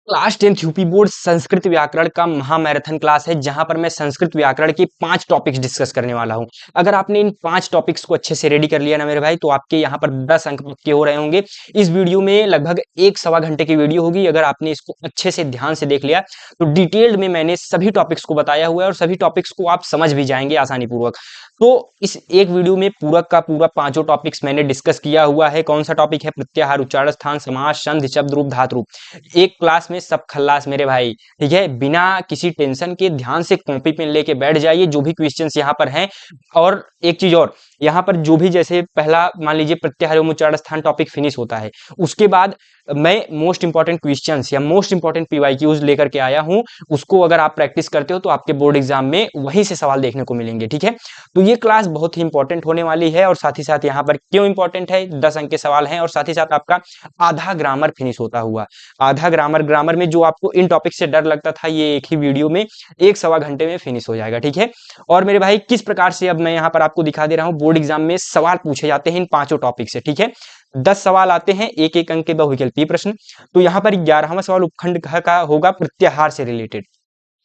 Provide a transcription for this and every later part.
Class 10th UP board Sanskrit व्याकरण का महामैराथन class है जहां पर मैं संस्कृत व्याकरण के 5 टॉपिक्स डिस्कस करने वाला हूं। अगर आपने इन 5 टॉपिक्स को अच्छे से रेडी कर लिया ना मेरे भाई, तो आपके यहां पर 10 अंक पक्के हो रहे होंगे। इस वीडियो में लगभग 1 सवा घंटे की वीडियो होगी। अगर आपने इसको अच्छे से ध्यान से देख लिया तो डिटेल्ड में मैंने सभी टॉपिक्स को बताया हुआ है और सभी टॉपिक्स को आप समझ भी जाएंगे आसानी पूर्वक। तो इस एक वीडियो में पूरा का पूरा 5 टॉपिक्स मैंने डिस्कस किया हुआ है। कौन सा टॉपिक है? प्रत्याहार, उच्चारण स्थान, समास, संधि, शब्द रूप, धातु रूप। एक क्लास में सब खल्लास मेरे भाई, ठीक है। बिना किसी टेंशन के ध्यान से कॉपी पेन लेके बैठ जाइए, जो भी क्वेश्चंस यहाँ पर हैं। और एक चीज और, यहाँ पर जो भी जैसे पहला मान लीजिए प्रत्याहार एवं उच्चारण स्थान टॉपिक फिनिश होता है, उसके बाद मैं मोस्ट इंपॉर्टेंट क्वेश्चंस या मोस्ट इंपॉर्टेंट पीवाईक्यूज लेकर के आया हूं। उसको अगर आप प्रैक्टिस करते हो तो आपके बोर्ड एग्जाम में वहीं से सवाल देखने को मिलेंगे, ठीक है। तो ये क्लास बहुत ही इंपॉर्टेंट होने वाली है और साथ ही साथ यहाँ पर क्यों इंपॉर्टेंट है, 10 अंक के सवाल हैं और साथ ही साथ आपका आधा ग्रामर फिनिश होता हुआ। आधा ग्रामर में जो आपको इन टॉपिक से डर लगता था, ये एक ही वीडियो में 1 सवा घंटे में फिनिश हो जाएगा, ठीक है। और मेरे भाई किस प्रकार से अब मैं यहाँ पर आपको दिखा दे रहा हूँ, बोर्ड एग्जाम में सवाल पूछे जाते हैं इन 5 टॉपिक से, ठीक है। 10 सवाल आते हैं, एक एक अंक के बहुविकल्पीय प्रश्न। तो यहाँ पर 11वां सवाल उपखंड का होगा प्रत्याहार से रिलेटेड।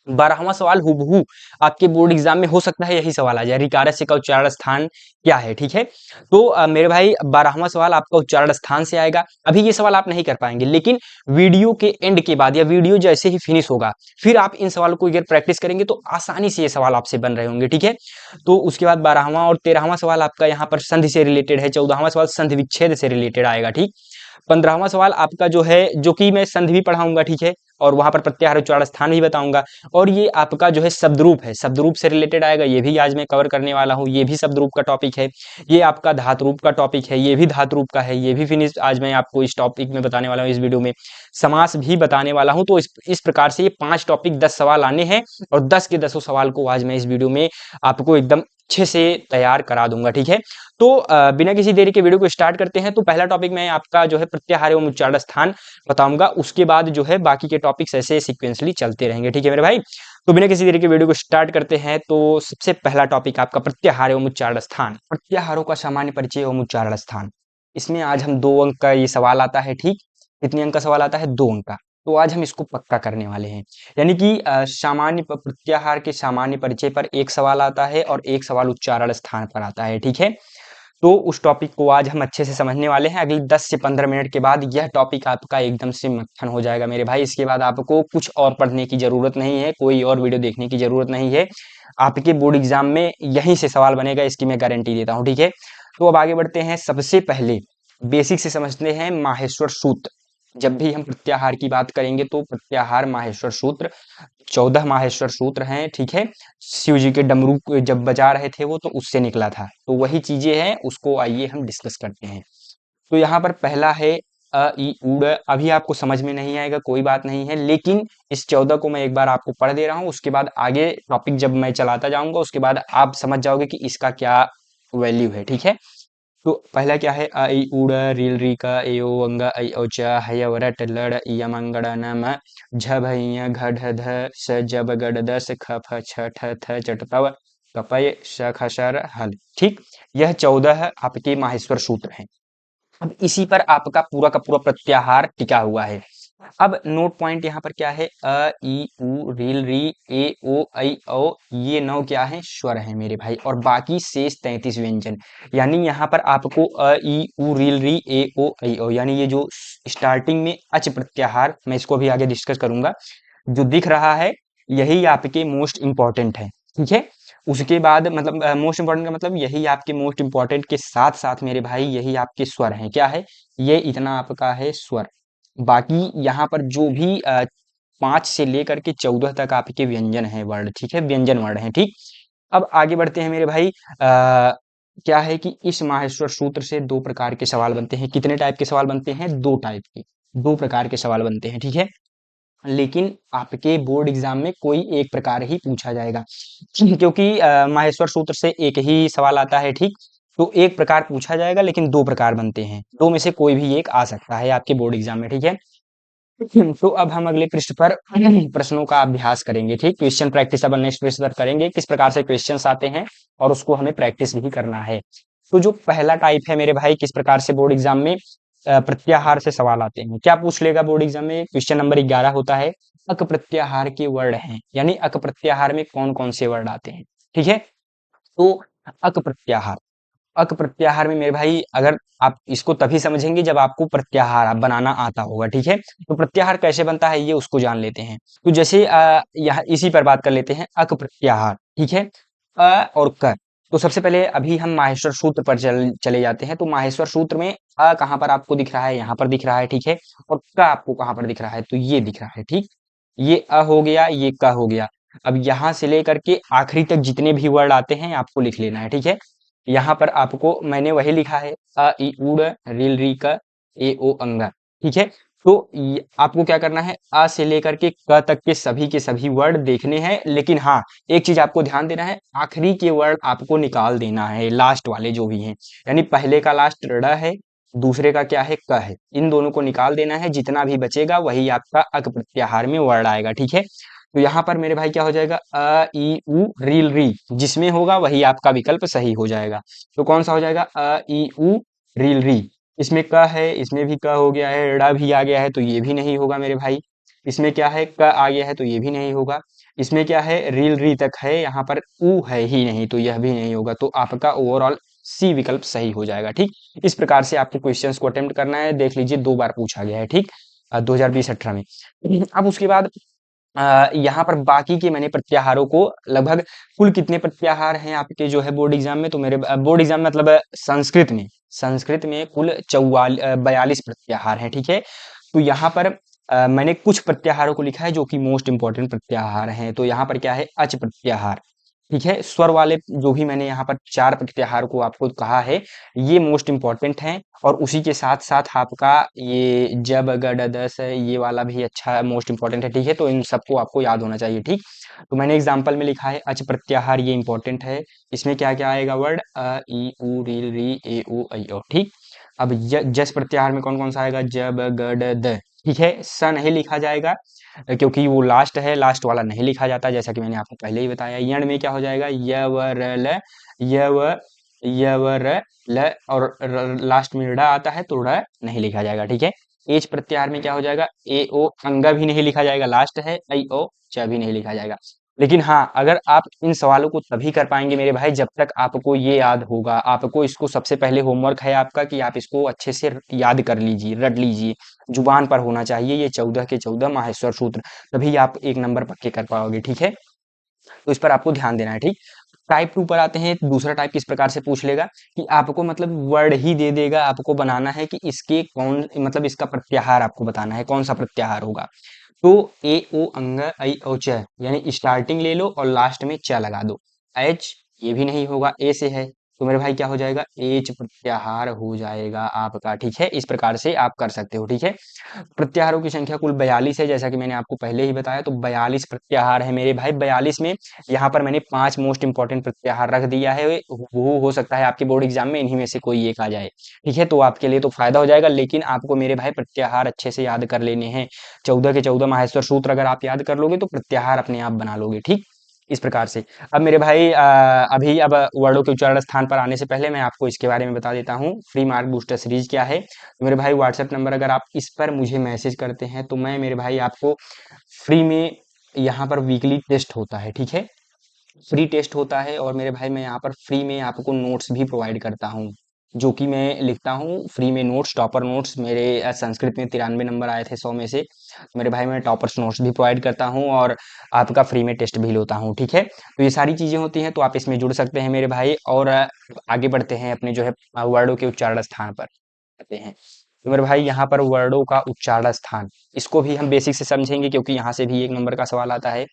12वां सवाल हुबहू आपके बोर्ड एग्जाम में हो सकता है यही सवाल आ जाए, रिकारस्य का उच्चारण स्थान क्या है, ठीक है। तो मेरे भाई 12वां सवाल आपका उच्चारण स्थान से आएगा। अभी ये सवाल आप नहीं कर पाएंगे, लेकिन वीडियो के एंड के बाद या वीडियो जैसे ही फिनिश होगा, फिर आप इन सवालों को अगर प्रैक्टिस करेंगे तो आसानी से ये सवाल आपसे बन रहे होंगे, ठीक है। तो उसके बाद 12वां और 13वां सवाल आपका यहाँ पर संधि से रिलेटेड है। 14वां सवाल संधि विच्छेद से रिलेटेड आएगा, ठीक। 15वां सवाल आपका जो है, जो कि मैं संधि भी पढ़ाऊंगा, ठीक है, और वहां पर प्रत्याहार उच्चारण स्थान भी बताऊंगा। और ये आपका जो है शब्दरूप है, शब्दरूप से रिलेटेड आएगा, ये भी आज मैं कवर करने वाला हूँ। ये भी शब्दरूप का टॉपिक है। ये आपका धातु रूप का टॉपिक है, ये भी धातु रूप का है, ये भी फिनिश आज मैं आपको इस टॉपिक में बताने वाला हूँ। इस वीडियो में समास भी बताने वाला हूँ। तो इस प्रकार से ये 5 टॉपिक 10 सवाल आने हैं और 10 के 10 सवाल को आज मैं इस वीडियो में आपको एकदम अच्छे से तैयार करा दूंगा, ठीक है। तो बिना किसी देरी के वीडियो को स्टार्ट करते हैं। तो पहला टॉपिक मैं आपका जो है प्रत्याहार एवं उच्चारण स्थान बताऊंगा, उसके बाद जो है बाकी के टॉपिक्स ऐसे सीक्वेंसली चलते रहेंगे, ठीक है मेरे भाई। तो बिना किसी देरी के वीडियो को स्टार्ट करते हैं। तो सबसे पहला टॉपिक आपका प्रत्याहार एवं उच्चारण स्थान, प्रत्याहारों का सामान्य परिचय एवं उच्चारण स्थान। इसमें आज हम 2 अंक का ये सवाल आता है, ठीक। कितने अंक का सवाल आता है? 2 अंक का। तो आज हम इसको पक्का करने वाले हैं। यानी कि सामान्य प्रत्याहार के सामान्य परिचय पर एक सवाल आता है और एक सवाल उच्चारण स्थान पर आता है, ठीक है। तो उस टॉपिक को आज हम अच्छे से समझने वाले हैं। अगली 10 से 15 मिनट के बाद यह टॉपिक आपका एकदम से मक्खन हो जाएगा मेरे भाई। इसके बाद आपको कुछ और पढ़ने की जरूरत नहीं है, कोई और वीडियो देखने की जरूरत नहीं है। आपके बोर्ड एग्जाम में यहीं से सवाल बनेगा, इसकी मैं गारंटी देता हूँ, ठीक है। तो अब आगे बढ़ते हैं। सबसे पहले बेसिक से समझते हैं माहेश्वर सूत्र। जब भी हम प्रत्याहार की बात करेंगे तो प्रत्याहार माहेश्वर सूत्र, 14 माहेश्वर सूत्र हैं, ठीक है। शिव जी के डमरू जब बजा रहे थे वो, तो उससे निकला था। तो वही चीजें हैं, उसको आइए हम डिस्कस करते हैं। तो यहाँ पर पहला है अ ई उड़। अभी आपको समझ में नहीं आएगा, कोई बात नहीं है, लेकिन इस 14 को मैं एक बार आपको पढ़ दे रहा हूँ। उसके बाद आगे टॉपिक जब मैं चलाता जाऊंगा, उसके बाद आप समझ जाओगे कि इसका क्या वैल्यू है, ठीक है। तो पहला क्या है? अ ई उड़ रील री का ए ओ अंग ऐ औ च हय वर ट लड़ इयम अंगड़ नम झ भैय घ ढ ध स जब गड़ दस ख फ छ ठ थ चट तव कपय श ख शर हल, ठीक। यह 14 आपके माहेश्वर सूत्र हैं। अब इसी पर आपका पूरा का पूरा प्रत्याहार टिका हुआ है। अब नोट पॉइंट यहाँ पर क्या है? अ ई उ रील री ए ओ ऐ औ, ये 9 क्या है? स्वर है मेरे भाई, और बाकी शेष 33 व्यंजन। यानी यहाँ पर आपको अ ई उ रील री ए ओ ऐ औ, यानी ये जो स्टार्टिंग में अच प्रत्याहार, मैं इसको भी आगे डिस्कस करूंगा, जो दिख रहा है यही आपके मोस्ट इंपॉर्टेंट है, ठीक है। उसके बाद मतलब मोस्ट इंपॉर्टेंट का मतलब यही आपके मोस्ट इंपॉर्टेंट के साथ साथ मेरे भाई यही आपके स्वर हैं। क्या है ये? इतना आपका है स्वर। बाकी यहाँ पर जो भी 5 से लेकर के 14 तक आपके व्यंजन है वर्ड, ठीक है, व्यंजन वर्ड है, ठीक। अब आगे बढ़ते हैं मेरे भाई। क्या है कि इस माहेश्वर सूत्र से 2 प्रकार के सवाल बनते हैं। कितने टाइप के सवाल बनते हैं? 2 टाइप के, 2 प्रकार के सवाल बनते हैं, ठीक है। लेकिन आपके बोर्ड एग्जाम में कोई एक प्रकार ही पूछा जाएगा, क्योंकि माहेश्वर सूत्र से एक ही सवाल आता है, ठीक। तो एक प्रकार पूछा जाएगा, लेकिन 2 प्रकार बनते हैं। 2 में से कोई भी एक आ सकता है आपके बोर्ड एग्जाम में, ठीक है। तो अब हम अगले पृष्ठ पर प्रश्नों का अभ्यास करेंगे, ठीक। क्वेश्चन प्रैक्टिस अब नेक्स्ट पृष्ठ पर करेंगे, किस प्रकार से क्वेश्चंस आते हैं और उसको हमें प्रैक्टिस भी करना है। तो जो पहला टाइप है मेरे भाई, किस प्रकार से बोर्ड एग्जाम में प्रत्याहार से सवाल आते हैं। क्या पूछ लेगा बोर्ड एग्जाम में? क्वेश्चन नंबर 11 होता है अक प्रत्याहार के वर्ड हैं, यानी अक प्रत्याहार में कौन कौन से वर्ड आते हैं। ठीक है, तो अक प्रत्याहार, अक प्रत्याहार में मेरे भाई अगर आप इसको तभी समझेंगे जब आपको प्रत्याहार आप बनाना आता होगा। ठीक है, तो प्रत्याहार कैसे बनता है ये उसको जान लेते हैं। तो जैसे यहाँ इसी पर बात कर लेते हैं, अक प्रत्याहार। ठीक है, और क। तो सबसे पहले अभी हम माहेश्वर सूत्र पर चले जाते हैं। तो माहेश्वर सूत्र में कहाँ पर आपको दिख रहा है? यहाँ पर दिख रहा है। ठीक है, और क आपको कहाँ पर दिख रहा है? तो ये दिख रहा है। ठीक, ये हो गया, ये क हो गया। अब यहाँ से लेकर के आखिरी तक जितने भी वर्ड आते हैं आपको लिख लेना है। ठीक है, यहाँ पर आपको मैंने वही लिखा है, अ इ उड़ रिल री क ए ओ अंगा। ठीक है, तो आपको क्या करना है, अ से लेकर के क तक के सभी वर्ड देखने हैं। लेकिन हाँ, एक चीज आपको ध्यान देना है, आखिरी के वर्ड आपको निकाल देना है, लास्ट वाले जो भी हैं। यानी पहले का लास्ट ड़ है, दूसरे का क्या है? क है। इन दोनों को निकाल देना है, जितना भी बचेगा वही आपका अक प्रत्याहार में वर्ड आएगा। ठीक है, तो यहाँ पर मेरे भाई क्या हो जाएगा? अ इ उ रील री, जिसमें होगा वही आपका विकल्प सही हो जाएगा। तो कौन सा हो जाएगा? अ इ उ रील री। इसमें क है, इसमें भी क हो गया है, ड़ भी आ गया है तो ये भी नहीं होगा मेरे भाई। इसमें क्या है? क आ गया है तो ये भी नहीं होगा। इसमें क्या है? रील री तक है, यहाँ पर उ है ही नहीं तो यह भी नहीं होगा। तो आपका ओवरऑल सी विकल्प सही हो जाएगा। ठीक, इस प्रकार से आपको क्वेश्चंस को अटेम्प्ट करना है। देख लीजिए 2 बार पूछा गया है। ठीक, 2020-18 में। अब उसके बाद यहाँ पर बाकी के मैंने प्रत्याहारों को लगभग कुल कितने प्रत्याहार हैं आपके जो है बोर्ड एग्जाम में? तो मेरे बोर्ड एग्जाम में मतलब संस्कृत में कुल 42 प्रत्याहार हैं। ठीक है, तो यहाँ पर मैंने कुछ प्रत्याहारों को लिखा है जो कि मोस्ट इंपॉर्टेंट प्रत्याहार हैं। तो यहाँ पर क्या है? अच प्रत्याहार। ठीक है, स्वर वाले जो भी मैंने यहाँ पर 4 प्रत्याहार को आपको कहा है, ये मोस्ट इंपॉर्टेंट हैं। और उसी के साथ साथ आपका ये जब गड दस है, ये वाला भी अच्छा मोस्ट इंपॉर्टेंट है। ठीक है, तो इन सबको आपको याद होना चाहिए। ठीक, तो मैंने एग्जाम्पल में लिखा है अच प्रत्याहार, ये इंपॉर्टेंट है। इसमें क्या क्या आएगा वर्ड? अ इ उ रील री ए ओ ऐ ओ। ठीक, अब जस प्रत्याहार में कौन कौन सा आएगा? जब गड द। ठीक है, स नहीं लिखा जाएगा क्योंकि वो लास्ट है, लास्ट वाला नहीं लिखा जाता, जैसा कि मैंने आपको पहले ही बताया। यण में क्या हो जाएगा? य व र ल, य व र ल, और लास्ट में ड़ आता है तो ड़ नहीं लिखा जाएगा। ठीक है, एच प्रत्याहार में क्या हो जाएगा? ए ओ अंगा भी नहीं लिखा जाएगा, लास्ट है। ऐ ओ च भी नहीं लिखा जाएगा। लेकिन हाँ, अगर आप इन सवालों को तभी कर पाएंगे मेरे भाई जब तक आपको ये याद होगा। आपको इसको सबसे पहले होमवर्क है आपका कि आप इसको अच्छे से याद कर लीजिए, रट लीजिए, जुबान पर होना चाहिए ये 14 के 14 माहेश्वर सूत्र, तभी आप 1 नंबर पक्के कर पाओगे। ठीक है, तो इस पर आपको ध्यान देना है। ठीक, टाइप 2 पर आते हैं। दूसरा टाइप किस प्रकार से पूछ लेगा कि आपको मतलब वर्ड ही दे देगा, आपको बनाना है कि इसके कौन मतलब इसका प्रत्याहार आपको बताना है, कौन सा प्रत्याहार होगा। तो ए ओ अंग ऐ ओ च, यानी स्टार्टिंग ले लो और लास्ट में च लगा दो। एच ये भी नहीं होगा, ए से है तो मेरे भाई क्या हो जाएगा? एच प्रत्याहार हो जाएगा आपका। ठीक है, इस प्रकार से आप कर सकते हो। ठीक है, प्रत्याहारों की संख्या कुल 42 है, जैसा कि मैंने आपको पहले ही बताया। तो 42 प्रत्याहार है मेरे भाई। 42 में यहाँ पर मैंने 5 मोस्ट इंपॉर्टेंट प्रत्याहार रख दिया है। वो हो सकता है आपके बोर्ड एग्जाम में इन्हीं में से कोई एक आ जाए। ठीक है, तो आपके लिए तो फायदा हो जाएगा, लेकिन आपको मेरे भाई प्रत्याहार अच्छे से याद कर लेने हैं। 14 के 14 माहेश्वर सूत्र अगर आप याद कर लोगे तो प्रत्याहार अपने आप बना लोगे। ठीक, इस प्रकार से। अब मेरे भाई अभी अब वर्डों के उच्चारण स्थान पर आने से पहले मैं आपको इसके बारे में बता देता हूँ, फ्री मार्क बूस्टर सीरीज क्या है। तो मेरे भाई व्हाट्सएप नंबर अगर आप इस पर मुझे मैसेज करते हैं तो मैं मेरे भाई आपको फ्री में, यहाँ पर वीकली टेस्ट होता है। ठीक है, फ्री टेस्ट होता है और मेरे भाई मैं यहाँ पर फ्री में आपको नोट्स भी प्रोवाइड करता हूँ, जो कि मैं लिखता हूँ फ्री में नोट्स, टॉपर नोट्स। मेरे संस्कृत में 93 नंबर आए थे 100 में से। मेरे भाई मैं टॉपर्स नोट्स भी प्रोवाइड करता हूँ और आपका फ्री में टेस्ट भी लेता हूँ। ठीक है, तो ये सारी चीज़ें होती हैं, तो आप इसमें जुड़ सकते हैं मेरे भाई। और आगे बढ़ते हैं अपने जो है वर्डों के उच्चारण स्थान पर आते हैं। तो मेरे भाई यहाँ पर वर्डों का उच्चारण स्थान, इसको भी हम बेसिक से समझेंगे क्योंकि यहाँ से भी 1 नंबर का सवाल आता है।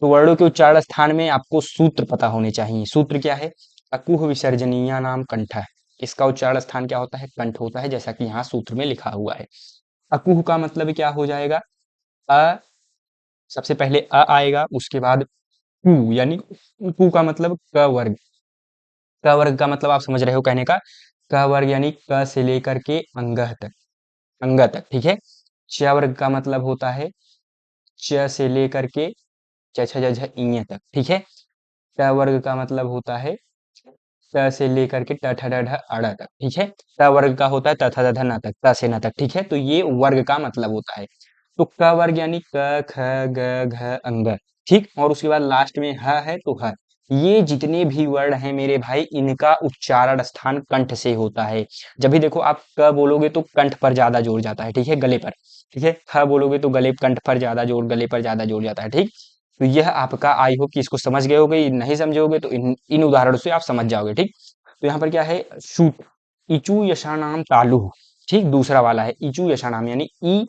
तो वर्णों के उच्चारण स्थान में आपको सूत्र पता होने चाहिए। सूत्र क्या है? अकुह विसर्जनीय नाम कंठ। इसका उच्चारण स्थान क्या होता है? कंठ होता है, जैसा कि यहाँ सूत्र में लिखा हुआ है। अकुह का मतलब क्या हो जाएगा? अ, सबसे पहले अ आएगा, उसके बाद कु, यानी कु का मतलब क वर्ग। क वर्ग का मतलब आप समझ रहे हो कहने का, क वर्ग यानी क से लेकर के अंगह तक, अंग तक। ठीक है, च वर्ग का मतलब होता है च से लेकर के च छ ज झ इञ तक। ठीक है, ट वर्ग का मतलब होता है त से लेकर के ट ठ ड ढ अड़ तक, ठीक है। त वर्ग का होता है त थ द ध न तक, त से न तक, ठीक है। तो ये वर्ग का मतलब होता है। तो क वर्ग यानी क ख ग घ अंग, ठीक। और उसके बाद लास्ट में ह है तो ह। ये जितने भी वर्ण हैं मेरे भाई, इनका उच्चारण स्थान कंठ से होता है। जब भी देखो आप क बोलोगे तो कंठ पर ज्यादा जोर जाता है, ठीक है, गले पर, ठीक है। ख बोलोगे तो गले कंठ पर ज्यादा जोर, गले पर ज्यादा जोर जाता है, ठीक। तो यह आपका, आई होप कि इसको समझ गए होगे। नहीं समझोगे तो इन इन उदाहरणों से आप समझ जाओगे, ठीक। तो यहाँ पर क्या है, सूत्र, इचू यशानाम तालु, ठीक। दूसरा वाला है इचू यशानाम यानी ई,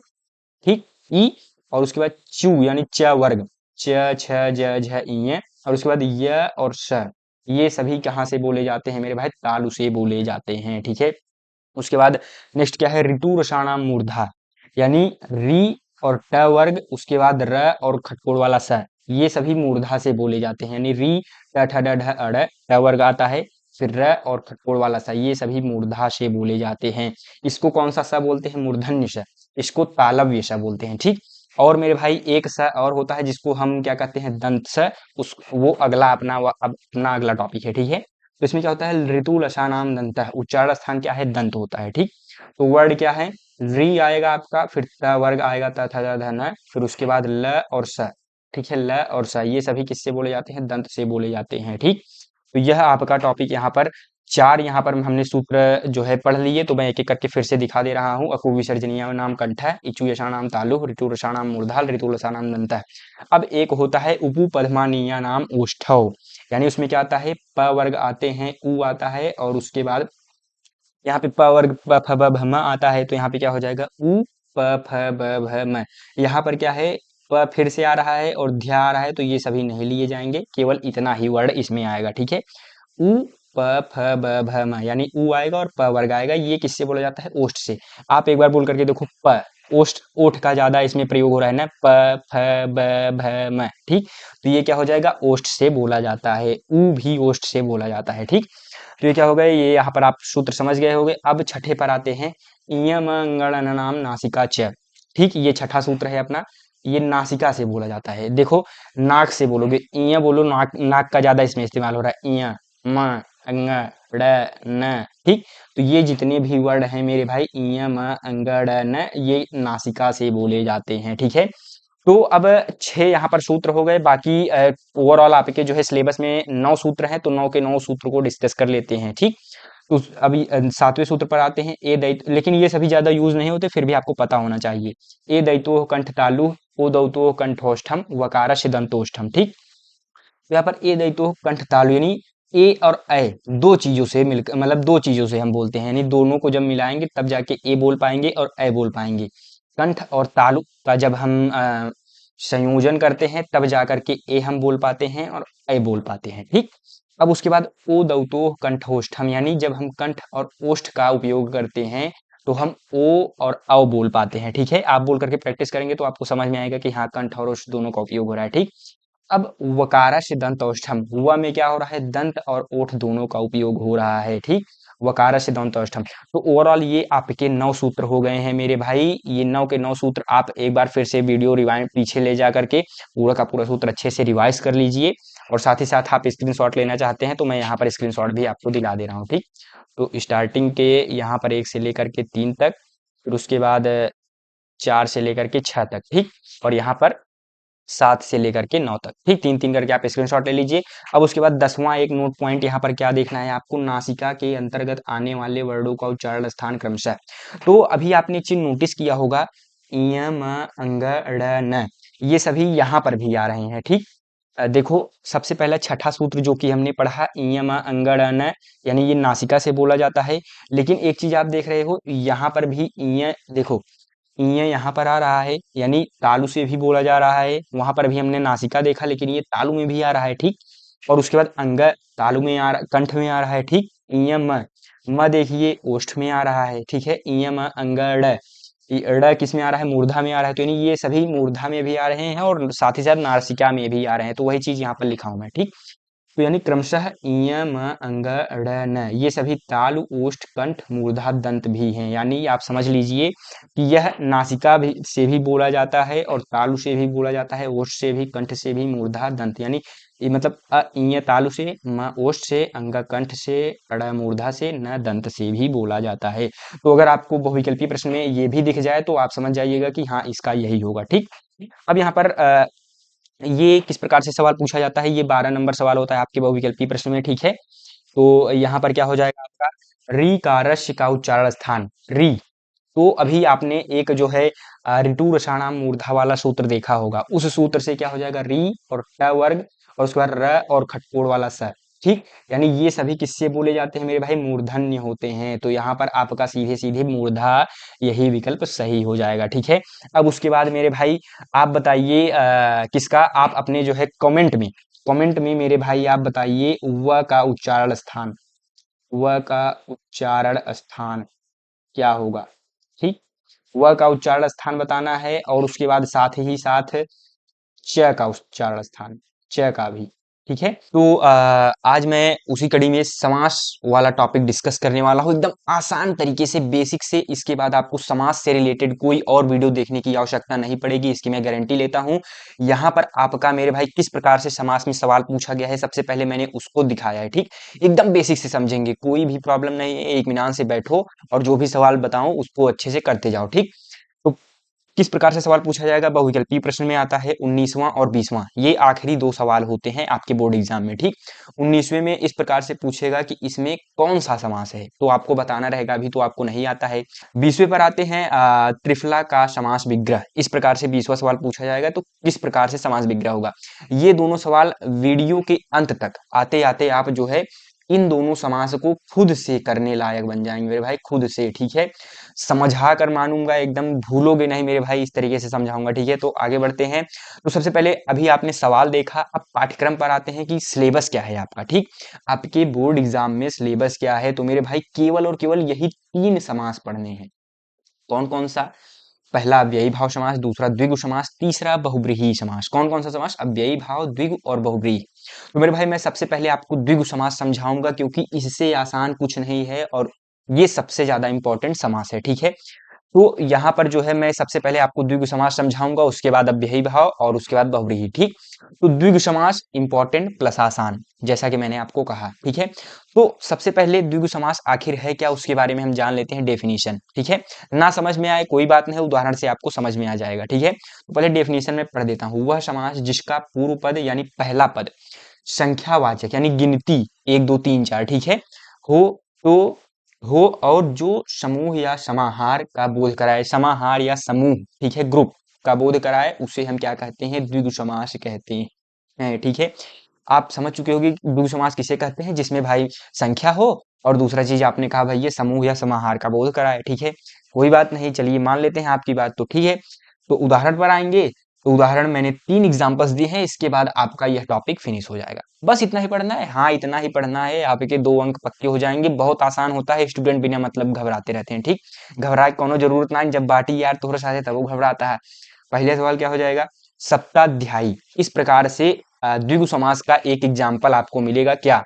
ठीक, ई। और उसके बाद चू यानी च वर्ग, च छ ज झ इय। और उसके बाद य और श, ये सभी कहाँ से बोले जाते हैं मेरे भाई, तालु से बोले जाते हैं, ठीक है। उसके बाद नेक्स्ट क्या है, ऋतु रसाणाम मूर्धा, यानी री और ट वर्ग, उसके बाद र और खटकोड़ वाला स, ये सभी मूर्धा से बोले जाते हैं। यानी री ट ठ ड ढ अड़, ट वर्ग आता है, फिर र और खटकोड़ वाला स, ये सभी मूर्धा से बोले जाते हैं। इसको कौन सा स बोलते हैं, मूर्धन्य स, इसको तालव्य स बोलते हैं, ठीक। और मेरे भाई एक स और होता है जिसको हम क्या कहते हैं, दंत स, उस वो अगला अपना अगला टॉपिक है, ठीक है। तो इसमें क्या होता है, ऋतु लसानाम दंत, उच्चारण स्थान क्या है, दंत होता है, ठीक। तो वर्ड क्या है, री आएगा आपका, फिर त वर्ग आएगा, त थ द ध न, फिर उसके बाद ल और स, ठीक है। ल और स ये सभी किससे बोले जाते हैं, दंत से बोले जाते हैं, ठीक। तो यह आपका टॉपिक यहाँ पर चार, यहाँ पर हमने सूत्र जो है पढ़ लिए। तो मैं एक एक करके फिर से दिखा दे रहा हूँ। अकु विसर्जनीय नाम कंठ, इचु यशानाम तालु, ऋतु रसानाम मूर्धाल, ऋतु लसानाम दंत। अब एक होता है उपु पद्मानीय नाम ओष्ठव, यानी उसमें क्या आता है, प वर्ग आते हैं, उ आता है, और उसके बाद यहाँ पे प वर्ग प फ ब भ म आता है। तो यहाँ पे क्या हो जाएगा, उ प फ ब भ म। यहाँ पर क्या है, प फिर से आ रहा है और ध्या आ रहा है, तो ये सभी नहीं लिए जाएंगे, केवल इतना ही वर्ड इसमें आएगा, ठीक है। उ प फ ब भ म, यानी उ आएगा और प वर्ग आएगा। ये किससे बोला जाता है, ओष्ठ से। आप एक बार बोल करके देखो, प, ओष्ठ, ओठ का ज्यादा इसमें प्रयोग हो रहा है ना, प फ ब भ म, ठीक। तो ये क्या हो जाएगा, ओष्ठ से बोला जाता है, उ भी ओष्ठ से बोला जाता है, ठीक। तो ये क्या हो गया, ये यहाँ पर आप सूत्र समझ गए होंगे। अब छठे पर आते हैं, नाम नासिका च, ठीक। ये छठा सूत्र है अपना, ये नासिका से बोला जाता है। देखो, नाक से बोलोगे, इया बोलो, नाक, नाक का ज्यादा इसमें इस्तेमाल हो रहा है, इया, म, अंग, ड, न, ठीक। तो ये जितने भी वर्ड हैं मेरे भाई, इया, म, अंग, ड, न, ये नासिका से बोले जाते हैं, ठीक है। तो अब 6 यहाँ पर सूत्र हो गए। बाकी ओवरऑल आपके जो है सिलेबस में 9 सूत्र हैं, तो 9 के 9 सूत्र को डिस्कस कर लेते हैं, ठीक। तो अभी 7वें सूत्र पर आते हैं, ए दैत, लेकिन ये सभी ज्यादा यूज नहीं होते, फिर भी आपको पता होना चाहिए। ए दैतो कंठ तालु, ओ दौतो कंठोष्ठम, वकारस्य दंतोष्ठम, ठीक। तो यहाँ पर ए दैतो कंठ तालु, यानी ए और ए दो चीजों से मिलकर, मतलब दो चीजों से हम बोलते हैं, यानी दोनों को जब मिलाएंगे तब जाके ए बोल पाएंगे और ए बोल पाएंगे। कंठ और तालु का जब हम संयोजन करते हैं तब जाकर के ए हम बोल पाते हैं और ए बोल पाते हैं, ठीक। अब उसके बाद ओ दौतो कंठोष्ठम, यानी जब हम कंठ और ओष्ठ का उपयोग करते हैं तो हम ओ और औ बोल पाते हैं, ठीक है। आप बोल करके प्रैक्टिस करेंगे तो आपको समझ में आएगा कि हाँ, कंठ और ओष्ठ दोनों का उपयोग हो रहा है, ठीक। अब वकारा से दंत औष्ठम, हुआ में क्या हो रहा है, दंत और ओठ दोनों का उपयोग हो रहा है, ठीक। वकारा से दंत औष्ठम। तो ओवरऑल ये आपके 9 सूत्र हो गए हैं मेरे भाई। ये 9 के 9 सूत्र आप एक बार फिर से वीडियो रिवाइंड पीछे ले जा करके पूरा का पूरा सूत्र अच्छे से रिवाइज कर लीजिए। और साथ ही साथ आप स्क्रीनशॉट लेना चाहते हैं तो मैं यहाँ पर स्क्रीनशॉट भी आपको दिला दे रहा हूँ, ठीक। तो स्टार्टिंग के यहाँ पर 1 से लेकर के 3 तक, फिर उसके बाद 4 से लेकर के 6 तक, ठीक। और यहाँ पर 7 से लेकर के 9 तक, ठीक। 3-3 करके आप स्क्रीनशॉट ले लीजिए। अब उसके बाद 10वां एक नोट पॉइंट यहाँ पर क्या देखना है आपको, नासिका के अंतर्गत आने वाले वर्डों का उच्चारण स्थान क्रमशः। तो अभी आपने एक चीज नोटिस किया होगा, इय, म, अंग, ड़, न, ये सभी यहाँ पर भी आ रहे हैं, ठीक। देखो, सबसे पहला छठा सूत्र जो कि हमने पढ़ा, इय, म, अंग, ड़, न, यानी ये नासिका से बोला जाता है। लेकिन एक चीज आप देख रहे हो, यहाँ पर भी इय, देखो, इय यहाँ पर आ रहा है, यानी तालु से भी बोला जा रहा है। वहां पर भी हमने नासिका देखा, लेकिन ये तालु में भी आ रहा है, ठीक। और उसके बाद अंग तालु में आ रहा, कंठ में आ रहा है, ठीक। इय, म देखिए ओष्ठ में आ रहा है, ठीक है। इय, म, अंग, ड़, ड़ किस में आ रहा है, मूर्धा में आ रहा है। तो यानी ये सभी मूर्धा में भी आ रहे हैं और साथ ही साथ नासिका में भी आ रहे हैं। तो वही चीज यहाँ पर लिखा हूं मैं, ठीक। तो यानी क्रमशः ञ म अंग ड़ न ये सभी तालु ओष्ठ कंठ मूर्धा दंत भी हैं। यानी आप समझ लीजिए कि यह नासिका भी से भी बोला जाता है और तालु से भी बोला जाता है, ओष्ठ से भी, कंठ से भी, मूर्धा दंत यानी ये मतलब अ ञ तालु से, म ओष्ठ से, अंग कंठ से, ड़ मूर्धा से, न दंत से भी बोला जाता है। तो अगर आपको बहुविकल्पीय प्रश्न में ये भी दिख जाए तो आप समझ जाइएगा कि हाँ इसका यही होगा। ठीक, अब यहाँ पर ये किस प्रकार से सवाल पूछा जाता है, ये 12 नंबर सवाल होता है आपके बहुविकल्पीय प्रश्न में। ठीक है, तो यहाँ पर क्या हो जाएगा आपका री का रस्य का उच्चारण स्थान री। तो अभी आपने एक जो है ऋतु रसाणाम मूर्धा वाला सूत्र देखा होगा, उस सूत्र से क्या हो जाएगा री और ट वर्ग और उसके बाद र और खटकोड़ वाला स। ठीक, यानी ये सभी किससे बोले जाते हैं मेरे भाई, मूर्धन्य होते हैं। तो यहाँ पर आपका सीधे सीधे मूर्धा यही विकल्प सही हो जाएगा। ठीक है, अब उसके बाद मेरे भाई आप बताइए किसका, आप अपने जो है कमेंट में मेरे भाई आप बताइए व का उच्चारण स्थान, व का उच्चारण स्थान क्या होगा। ठीक, व का उच्चारण स्थान बताना है और उसके बाद साथ ही साथ च का उच्चारण स्थान, च का भी। ठीक है, तो आज मैं उसी कड़ी में समास वाला टॉपिक डिस्कस करने वाला हूँ एकदम आसान तरीके से, बेसिक से। इसके बाद आपको समास से रिलेटेड कोई और वीडियो देखने की आवश्यकता नहीं पड़ेगी, इसकी मैं गारंटी लेता हूँ। यहाँ पर आपका मेरे भाई किस प्रकार से समास में सवाल पूछा गया है, सबसे पहले मैंने उसको दिखाया है। ठीक, एकदम बेसिक से समझेंगे, कोई भी प्रॉब्लम नहीं है, इत्मीनान से बैठो और जो भी सवाल बताऊं उसको अच्छे से करते जाओ। ठीक, तो किस प्रकार से सवाल पूछा जाएगा, बहुविकल्पीय प्रश्न में आता है 19वां और 20वां, ये आखिरी 2 सवाल होते हैं आपके बोर्ड एग्जाम में। ठीक, 19वें में इस प्रकार से पूछेगा कि इसमें कौन सा समास है, तो आपको बताना रहेगा, अभी तो आपको नहीं आता है। 20वें पर आते हैं त्रिफला का समास विग्रह, इस प्रकार से 20वां सवाल पूछा जाएगा, तो किस प्रकार से समास विग्रह होगा। ये दोनों सवाल वीडियो के अंत तक आते आते आप जो है इन दोनों समास को खुद से करने लायक बन जाएंगे मेरे भाई, खुद से। ठीक है, समझा कर मानूंगा, एकदम भूलोगे नहीं मेरे भाई, इस तरीके से समझाऊंगा। ठीक है, तो आगे बढ़ते हैं। तो सबसे पहले अभी आपने सवाल देखा, अब पाठ्यक्रम पर आते हैं कि सिलेबस क्या है आपका। ठीक, आपके बोर्ड एग्जाम में सिलेबस क्या है, तो मेरे भाई केवल और केवल यही 3 समास पढ़ने हैं। कौन कौन सा, पहला अव्ययी भाव समास, दूसरा द्विगु समास, तीसरा बहुब्रीहि समास। कौन कौन सा समास, अव्ययी भाव, द्विगु और बहुब्रीहि। तो मेरे भाई मैं सबसे पहले आपको द्विगु समास समझाऊंगा, क्योंकि इससे आसान कुछ नहीं है और ये सबसे ज्यादा इंपॉर्टेंट समास है। ठीक है, तो यहाँ पर जो है मैं सबसे पहले आपको द्विगु समास समझाऊंगा, उसके बाद अव्ययी भाव और उसके बाद बहुब्रीहि। ठीक, तो द्विगु समास इंपॉर्टेंट प्लस आसान, जैसा कि मैंने आपको कहा। ठीक है, तो सबसे पहले द्विगु समास आखिर है क्या, उसके बारे में हम जान लेते हैं डेफिनेशन। ठीक है, ना समझ में आए कोई बात नहीं, उदाहरण से आपको समझ में आ जाएगा। ठीक है, तो पहले डेफिनेशन में पढ़ देता हूँ। वह समास जिसका पूर्व पद यानी पहला पद संख्यावाचक यानी गिनती 1 2 3 4 ठीक है हो, तो हो और जो समूह या समाहार का बोध कराए, समाहार या समूह, ठीक है, ग्रुप का बोध कराए, उसे हम क्या कहते हैं, द्विगु समास कहते हैं। ठीक है, आप समझ चुके होंगे द्विगु समास किसे कहते हैं, जिसमें भाई संख्या हो और दूसरा चीज आपने कहा भाई ये समूह या समाहार का बोध कराए। ठीक है, कोई बात नहीं, चलिए मान लेते हैं आपकी बात। तो ठीक है, तो उदाहरण पर आएंगे, तो उदाहरण मैंने 3 एग्जांपल्स दिए हैं, इसके बाद आपका यह टॉपिक फिनिश हो जाएगा। बस इतना ही पढ़ना है, हाँ इतना ही पढ़ना है, आपके 2 अंक पक्के हो जाएंगे। बहुत आसान होता है, स्टूडेंट बिना मतलब घबराते रहते हैं। ठीक, घबराए कोनो जरूरत ना, जब बाटी यार तोहरे साथे तब वो घबराता है। पहले सवाल क्या हो जाएगा, सप्ताध्यायी। इस प्रकार से द्विगु समास का एक एग्जाम्पल आपको मिलेगा। क्या,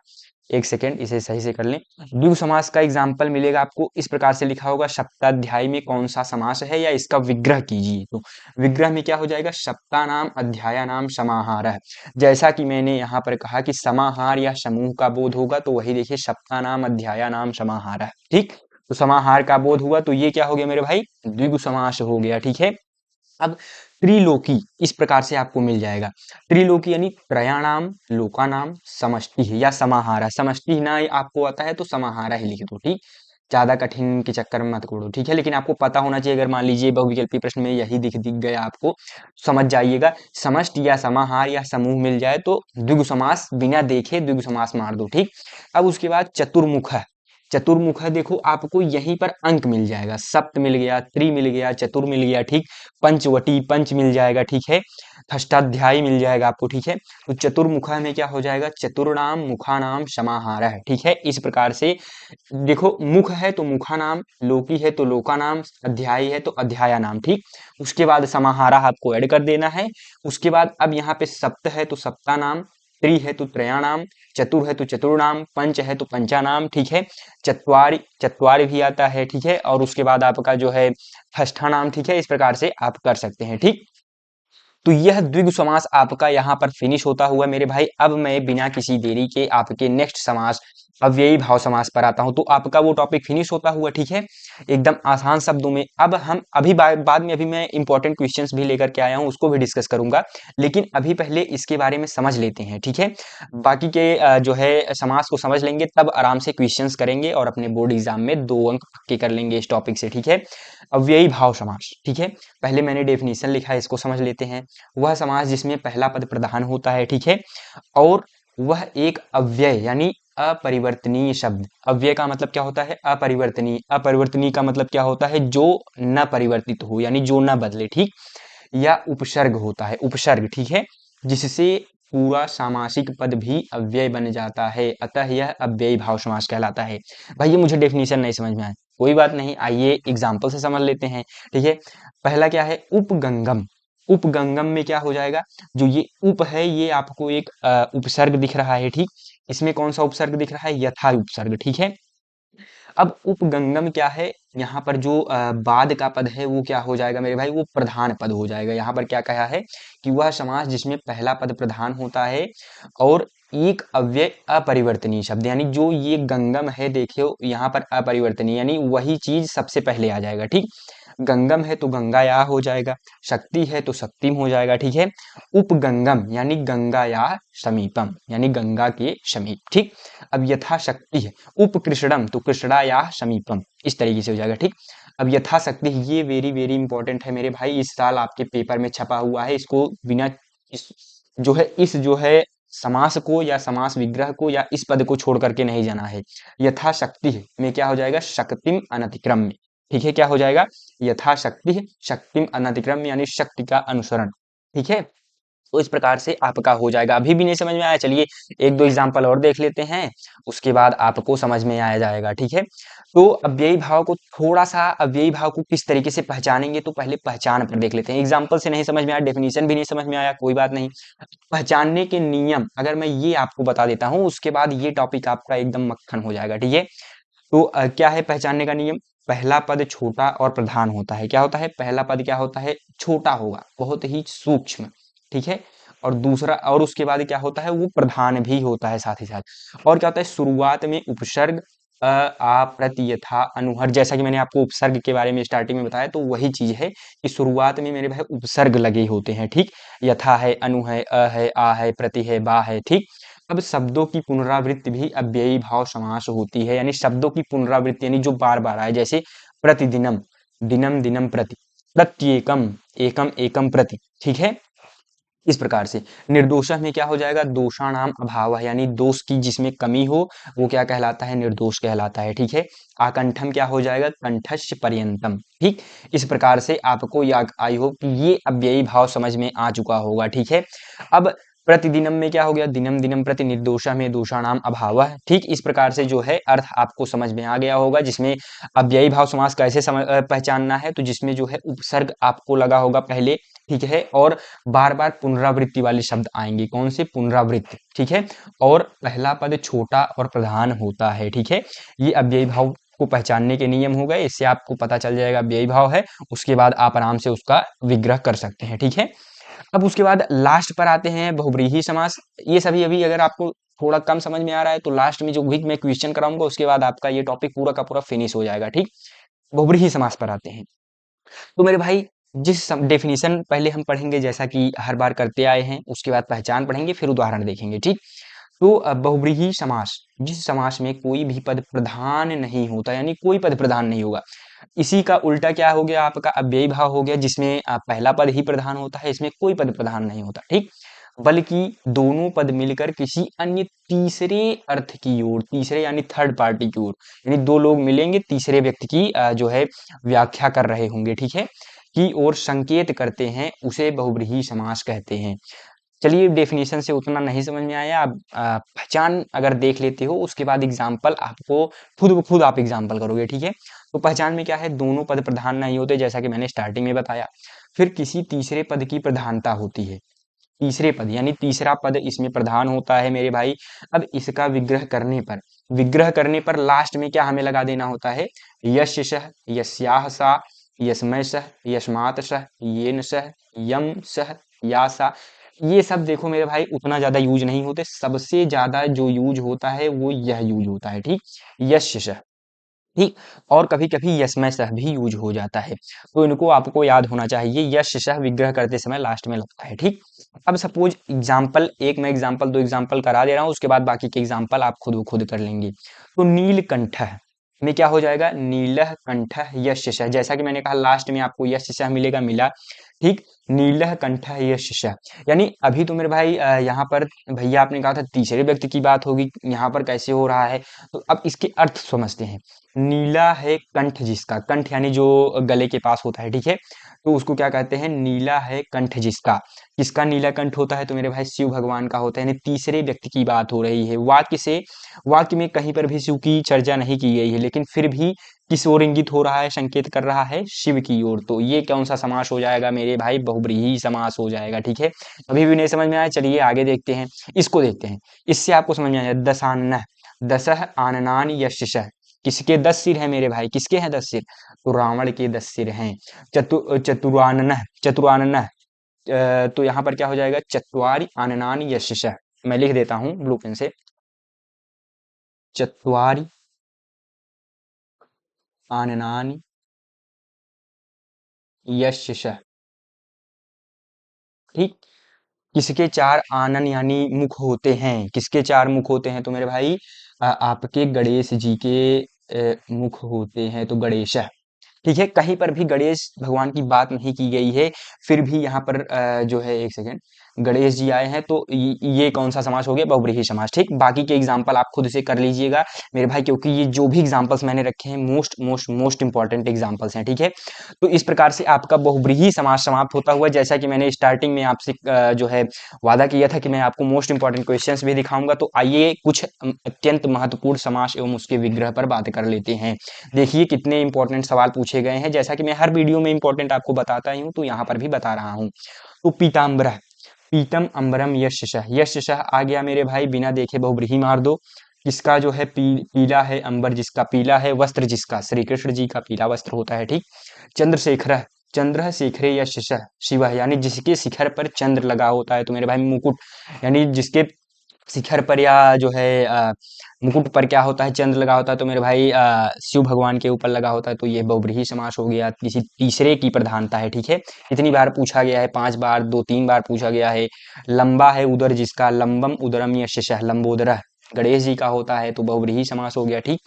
एक सेकेंड इसे सही से कर लें। द्विगु समास का एग्जाम्पल मिलेगा आपको, इस प्रकार से लिखा होगा, सप्ताध्यायी में कौन सा समास है या इसका विग्रह कीजिए। तो विग्रह में क्या हो जाएगा, सप्ता नाम अध्याय नाम समाहार है। जैसा कि मैंने यहाँ पर कहा कि समाहार या समूह का बोध होगा, तो वही देखिए सप्ता नाम अध्याय नाम समाहार है। ठीक, तो समाहार का बोध हुआ, तो ये क्या हो गया मेरे भाई, द्विगु समास हो गया। ठीक है, अब त्रिलोकी इस प्रकार से आपको मिल जाएगा। त्रिलोकी यानी त्रयाणाम लोकानाम समष्टि या समाहारा। समष्टि ना आपको आता है तो समाहारा ही लिख दो। ठीक, ज्यादा कठिन के चक्कर में मत पड़ो। ठीक है, लेकिन आपको पता होना चाहिए, अगर मान लीजिए बहुविकल्पीय प्रश्न में यही दिख गया आपको, समझ जाइएगा। समष्टि या समाहार या समूह मिल जाए तो द्विगु समास बिना देखे द्विगु समास मार दो। ठीक, अब उसके बाद चतुर्मुख है। चतुर्मुख है, देखो आपको यहीं पर अंक मिल जाएगा, सप्त मिल गया, त्रि मिल गया, चतुर मिल गया। ठीक, पंचवटी पंच मिल जाएगा। ठीक है, षष्ठाध्यायी मिल जाएगा आपको। ठीक है, तो चतुर्मुखा में क्या हो जाएगा, चतुर्नाम मुखानाम समाहार है। ठीक है, इस प्रकार से देखो, मुख है तो मुखा नाम, लोकी है तो लोका नाम, अध्यायी है तो अध्याया नाम। ठीक, उसके बाद समाहारा आपको ऐड कर देना है। उसके बाद अब यहाँ पे सप्त है तो सप्ता नाम, त्रि है तो त्रयाणाम, चतुर है तो चतुर नाम, पंच है तो पंचा नाम, ठीक है। चत्वारि चत्वारि भी आता है, ठीक है। और उसके बाद आपका जो है षष्ठा नाम, ठीक है। इस प्रकार से आप कर सकते हैं, ठीक। तो यह द्विगु समास आपका यहाँ पर फिनिश होता हुआ मेरे भाई। अब मैं बिना किसी देरी के आपके नेक्स्ट समास अव्ययी भाव समास पर आता हूं। तो आपका वो टॉपिक फिनिश होता हुआ, ठीक है, एकदम आसान शब्दों में। अब हम अभी बाद में अभी मैं इंपॉर्टेंट क्वेश्चंस भी लेकर के आया हूं, उसको भी डिस्कस करूंगा, लेकिन अभी पहले इसके बारे में समझ लेते हैं, ठीक है। बाकी के जो है समास को समझ लेंगे, तब आराम से क्वेश्चंस करेंगे और अपने बोर्ड एग्जाम में 2 अंक पक्के कर लेंगे इस टॉपिक से, ठीक है। अव्ययी भाव समास, ठीक है। पहले मैंने डेफिनेशन लिखा है, इसको समझ लेते हैं। वह समास जिसमें पहला पद प्रधान होता है, ठीक है, और वह एक अव्यय यानी अपरिवर्तनीय शब्द। अव्यय का मतलब क्या होता है? अपरिवर्तनीय। अपरिवर्तनीय का मतलब क्या होता है? जो न परिवर्तित हो, यानी जो न बदले, ठीक। या उपसर्ग होता है, उपसर्ग, ठीक है, जिससे पूरा सामासिक पद भी अव्यय बन जाता है, अतः यह अव्ययी भाव समास कहलाता है। भाई ये मुझे डेफिनेशन नहीं समझ में आया, कोई बात नहीं, आइए एग्जाम्पल से समझ लेते हैं, ठीक है। पहला क्या है? उपगंगम। उपगंगम में क्या हो जाएगा? जो ये उप है, ये आपको एक उपसर्ग दिख रहा है, ठीक। इसमें कौन सा उपसर्ग दिख रहा है? यथा उपसर्ग, ठीक है। अब उपगंगम क्या है? यहाँ पर जो बाद का पद है वो क्या हो जाएगा मेरे भाई? वो प्रधान पद हो जाएगा। यहाँ पर क्या कहा है कि वह समास जिसमें पहला पद प्रधान होता है और एक अव्यय अपरिवर्तनीय शब्द, यानी जो ये गंगम है, देखियो यहाँ पर अपरिवर्तनीय, यानी वही चीज सबसे पहले आ जाएगा, ठीक। गंगम है तो गंगाया हो जाएगा, शक्ति है तो शक्तिम हो जाएगा, ठीक है। उपगंगम यानी गंगाया समीपम, यानी गंगा के समीप, ठीक। अब यथाशक्ति है, उपकृष्णम तो कृष्णाया समीपम, इस तरीके से हो जाएगा, ठीक। अब यथाशक्ति, ये वेरी वेरी इंपॉर्टेंट है मेरे भाई, इस साल आपके पेपर में छपा हुआ है। इसको बिना इस जो है समास को या समास विग्रह को या इस पद को छोड़ करके नहीं जाना है। यथाशक्ति में क्या हो जाएगा? शक्तिम अनतिक्रम्य, ठीक है। क्या हो जाएगा? यथाशक्ति शक्तिम अनतिक्रम्य, यानी शक्ति का अनुसरण, ठीक है। तो इस प्रकार से आपका हो जाएगा। अभी भी नहीं समझ में आया? चलिए एक दो एग्जांपल और देख लेते हैं, उसके बाद आपको समझ में आ जाएगा, ठीक है। तो अव्ययी भाव को थोड़ा सा, अव्ययी भाव को किस तरीके से पहचानेंगे, तो पहले पहचान पर देख लेते हैं। एग्जाम्पल से नहीं समझ में आया, डेफिनेशन भी नहीं समझ में आया, कोई बात नहीं। पहचानने के नियम अगर मैं ये आपको बता देता हूँ, उसके बाद ये टॉपिक आपका एकदम मक्खन हो जाएगा, ठीक है। तो क्या है पहचानने का नियम? पहला पद छोटा और प्रधान होता है। क्या होता है? पहला पद क्या होता है? छोटा होगा, बहुत ही सूक्ष्म, ठीक है। और दूसरा, और उसके बाद क्या होता है? वो प्रधान भी होता है साथ ही साथ। और क्या होता है? शुरुआत में उपसर्ग आ प्रति यथा अनुहर, जैसा कि मैंने आपको उपसर्ग के बारे में स्टार्टिंग में बताया, तो वही चीज है कि शुरुआत में मेरे भाई उपसर्ग लगे होते हैं, ठीक। यथा है, अनु है, अ है, आ है, प्रति है, बा है, ठीक। अब शब्दों की पुनरावृत्ति भी अव्ययी भाव समास होती है, यानी शब्दों की पुनरावृत्ति, यानी जो बार बार आए, जैसे प्रतिदिनम, दिनम दिनम प्रति, प्रत्येकम, एकम एकम प्रति, ठीक है। इस प्रकार से निर्दोष में क्या हो जाएगा? दोषाणाम अभाव, यानी दोष की जिसमें कमी हो वो क्या कहलाता है? निर्दोष कहलाता है, ठीक है। आकंठम क्या हो जाएगा? कंठस्य पर्यंतम, ठीक। इस प्रकार से आपको याद, आई होप कि ये अव्ययी भाव समझ में आ चुका होगा, ठीक है। अब प्रतिदिनम में क्या हो गया? दिनम दिनम प्रति, निर्दोष में दोषाणाम अभाव, ठीक। इस प्रकार से जो है अर्थ आपको समझ में आ गया होगा, जिसमें अव्ययी भाव समास कैसे पहचानना है। तो जिसमें जो है उपसर्ग आपको लगा होगा पहले, ठीक है, और बार बार पुनरावृत्ति वाले शब्द आएंगे। कौन से? पुनरावृत्ति, ठीक है। और पहला पद छोटा और प्रधान होता है, ठीक है। ये अव्ययी भाव को पहचानने के नियम हो गए, इससे आपको पता चल जाएगा अव्ययी भाव है। उसके बाद आप आराम से उसका विग्रह कर सकते हैं, ठीक है। अब उसके बाद लास्ट पर आते हैं बहुव्रीहि समास। ये सभी अभी अगर आपको थोड़ा कम समझ में आ रहा है तो लास्ट में जो भी मैं क्वेश्चन कराऊंगा उसके बाद आपका ये टॉपिक पूरा का पूरा फिनिश हो जाएगा, ठीक। बहुव्रीहि समास पर आते हैं। तो मेरे भाई जिस डेफिनेशन पहले हम पढ़ेंगे, जैसा कि हर बार करते आए हैं, उसके बाद पहचान पढ़ेंगे, फिर उदाहरण देखेंगे, ठीक। तो बहुव्रीहि समास, जिस समास में कोई भी पद प्रधान नहीं होता, यानी कोई पद प्रधान नहीं होगा। इसी का उल्टा क्या हो गया? आपका अव्ययी भाव हो गया, जिसमें पहला पद ही प्रधान होता है, इसमें कोई पद प्रधान नहीं होता, ठीक। बल्कि दोनों पद मिलकर किसी अन्य तीसरे अर्थ की ओर, तीसरे यानी थर्ड पार्टी की ओर, यानी दो लोग मिलेंगे, तीसरे व्यक्ति की जो है व्याख्या कर रहे होंगे, ठीक है, की ओर संकेत करते हैं, उसे बहुव्रीहि समास कहते हैं। चलिए डेफिनेशन से उतना नहीं समझ में आया, आप पहचान अगर देख लेते हो, उसके बाद एग्जाम्पल आपको खुद ब खुद आप एग्जाम्पल करोगे, ठीक है। तो पहचान में क्या है? दोनों पद प्रधान नहीं होते, जैसा कि मैंने स्टार्टिंग में बताया। फिर किसी तीसरे पद की प्रधानता होती है, तीसरे पद यानी तीसरा पद इसमें प्रधान होता है मेरे भाई। अब इसका विग्रह करने पर लास्ट में क्या हमें लगा देना होता है, यशः, यस्याः सा, यस्मैसः, यस्मात्सः, येन सः, यं सः, या सा। ये सब देखो मेरे भाई उतना ज्यादा यूज नहीं होते, सबसे ज्यादा जो यूज होता है वो यह यूज होता है, ठीक, यशः, ठीक। और कभी कभी यस्मय सह भी यूज हो जाता है, तो इनको आपको याद होना चाहिए, यश सह विग्रह करते समय लास्ट में लगता है, ठीक। अब सपोज एग्जाम्पल, एक मैं एग्जाम्पल दो एग्जाम्पल करा दे रहा हूँ, उसके बाद बाकी के एग्जाम्पल आप खुद ब खुद कर लेंगे। तो नीलकंठ में क्या हो जाएगा, नीलः कंठ यश सह, जैसा कि मैंने कहा लास्ट में आपको यश सह मिलेगा, मिला, ठीक। नीलः कंठ यश सह, यानी अभी तो मेरे भाई यहाँ पर भैया आपने कहा था तीसरे व्यक्ति की बात होगी, यहाँ पर कैसे हो रहा है, तो अब इसके अर्थ समझते हैं। नीला है कंठ जिसका, कंठ यानी जो गले के पास होता है, ठीक है, तो उसको क्या कहते हैं, नीला है कंठ जिसका। किसका नीला कंठ होता है, तो मेरे भाई शिव भगवान का होता है, यानी तीसरे व्यक्ति की बात हो रही है। वाक्य में कहीं पर भी शिव की चर्चा नहीं की गई है, लेकिन फिर भी किस ओर इंगित हो रहा है, संकेत कर रहा है शिव की ओर, तो ये कौन सा समास हो जाएगा मेरे भाई, बहुब्रीहि समास हो जाएगा, ठीक है। अभी भी नहीं समझ में आया, चलिए आगे देखते हैं, इसको देखते हैं, इससे आपको समझ में आया। दशान्न, दशः आननान यशः, किसके 10 सिर हैं मेरे भाई, किसके हैं 10 सिर, तो रावण के 10 सिर हैं। चतुरानन, तो यहाँ पर क्या हो जाएगा, चत्वारि आननान यशः, मैं लिख देता हूँ ब्लू पेन से, चत्वारि आननानि यशः, ठीक। किसके 4 आनन यानी मुख होते हैं, किसके 4 मुख होते हैं, तो मेरे भाई आपके गणेश जी के मुख होते हैं, तो गणेश, ठीक है। कहीं पर भी गणेश भगवान की बात नहीं की गई है, फिर भी यहाँ पर जो है, एक सेकेंड, गणेश जी आए हैं, तो ये कौन सा समास हो गया, बहुब्रीहि समास, ठीक। बाकी के एग्जाम्पल आप खुद से कर लीजिएगा मेरे भाई, क्योंकि ये जो भी एग्जाम्पल्स मैंने रखे हैं most most most important examples हैं, ठीक है। तो इस प्रकार से आपका बहुब्रीहि समास समाप्त होता हुआ, जैसा कि मैंने स्टार्टिंग में आपसे जो है वादा किया था कि मैं आपको मोस्ट इंपॉर्टेंट क्वेश्चंस भी दिखाऊंगा, तो आइए कुछ अत्यंत महत्वपूर्ण समास एवं उसके विग्रह पर बात कर लेते हैं। देखिए कितने इंपॉर्टेंट सवाल पूछे गए हैं, जैसा कि मैं हर वीडियो में इंपॉर्टेंट आपको बताता ही हूँ, तो यहाँ पर भी बता रहा हूँ। तो पीताम्बर, पीतम अंबरम यशः, यशः आ गया मेरे भाई, बिना देखे बहुब्रीहि मार दो। किसका जो है पीला है अंबर जिसका, पीला है वस्त्र जिसका, श्री कृष्ण जी का पीला वस्त्र होता है, ठीक। चंद्रशेखर, चंद्र शेखरे यशः, शिव यानी जिसके शिखर पर चंद्र लगा होता है, तो मेरे भाई मुकुट, यानी जिसके शिखर पर या जो है मुकुट पर क्या होता है, चंद्र लगा होता है, तो मेरे भाई शिव भगवान के ऊपर लगा होता है, तो ये बहुब्रीहि समास हो गया, किसी तीसरे की प्रधानता है, ठीक है। कितनी बार पूछा गया है, 5 बार, 2-3 बार पूछा गया है। लंबा है उदर जिसका, लंबम उदरम यशः, लंबोदर गणेश जी का होता है, तो बहुब्रीहि समास हो गया, ठीक।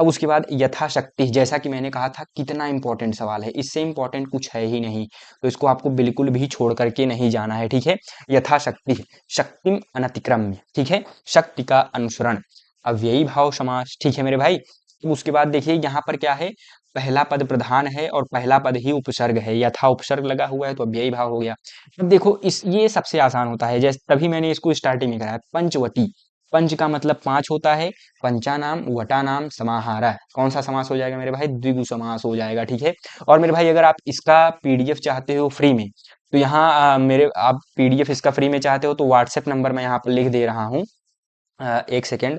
अब उसके बाद यथाशक्ति, जैसा कि मैंने कहा था कितना इंपॉर्टेंट सवाल है, इससे इंपॉर्टेंट कुछ है ही नहीं, तो इसको आपको बिल्कुल भी छोड़ करके नहीं जाना है, ठीक है। यथाशक्ति, शक्तिम अनतिक्रम्य, ठीक है, शक्ति का अनुसरण, अव्ययी भाव समास, ठीक है मेरे भाई। तो उसके बाद देखिए यहाँ पर क्या है, पहला पद प्रधान है और पहला पद ही उपसर्ग है, यथा उपसर्ग लगा हुआ है, तो अव्ययी भाव हो गया। अब देखो इस ये सबसे आसान होता है, जैसे तभी मैंने इसको स्टार्टिंग में कराया, पंचवटी, पंच का मतलब 5 होता है, पंचानाम वटानाम समाहारः, कौन सा समास हो जाएगा मेरे भाई, द्विगु समास हो जाएगा, ठीक है। और मेरे भाई अगर आप इसका पीडीएफ चाहते हो फ्री में, तो यहाँ मेरे आप पीडीएफ इसका फ्री में चाहते हो, तो व्हाट्सएप नंबर मैं यहाँ पर लिख दे रहा हूँ, एक सेकेंड,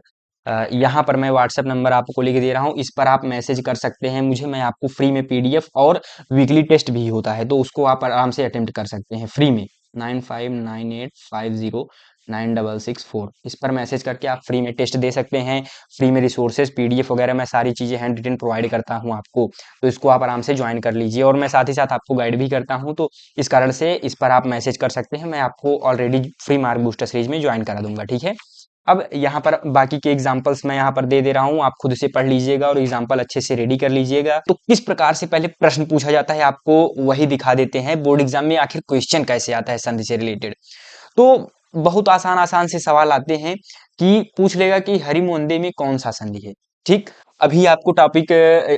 यहाँ पर मैं व्हाट्सएप नंबर आपको लिख दे रहा हूँ, इस पर आप मैसेज कर सकते हैं मुझे, मैं आपको फ्री में पीडीएफ और वीकली टेस्ट भी होता है, तो उसको आप आराम से अटेम्प्ट कर सकते हैं फ्री में। 9598509664 इस पर मैसेज करके आप फ्री में टेस्ट दे सकते हैं, फ्री में रिसोर्सेज पीडीएफ वगैरह मैं सारी चीज़ें हैंड रिटन प्रोवाइड करता हूँ आपको, तो इसको आप आराम से ज्वाइन कर लीजिए, और मैं साथ ही साथ आपको गाइड भी करता हूँ, तो इस कारण से इस पर आप मैसेज कर सकते हैं, मैं आपको already free mark booster series में ज्वाइन करा दूंगा, ठीक है। अब यहाँ पर बाकी के एग्जाम्पल्स मैं यहाँ पर दे रहा हूँ, आप खुद से पढ़ लीजिएगा और एग्जाम्पल अच्छे से रेडी कर लीजिएगा। तो किस प्रकार से पहले प्रश्न पूछा जाता है आपको वही दिखा देते हैं, बोर्ड एग्जाम में आखिर क्वेश्चन कैसे आता है संधि से रिलेटेड। तो बहुत आसान आसान से सवाल आते हैं कि पूछ लेगा कि हरि मोहनदे में कौन सा संधि है, ठीक। अभी आपको टॉपिक,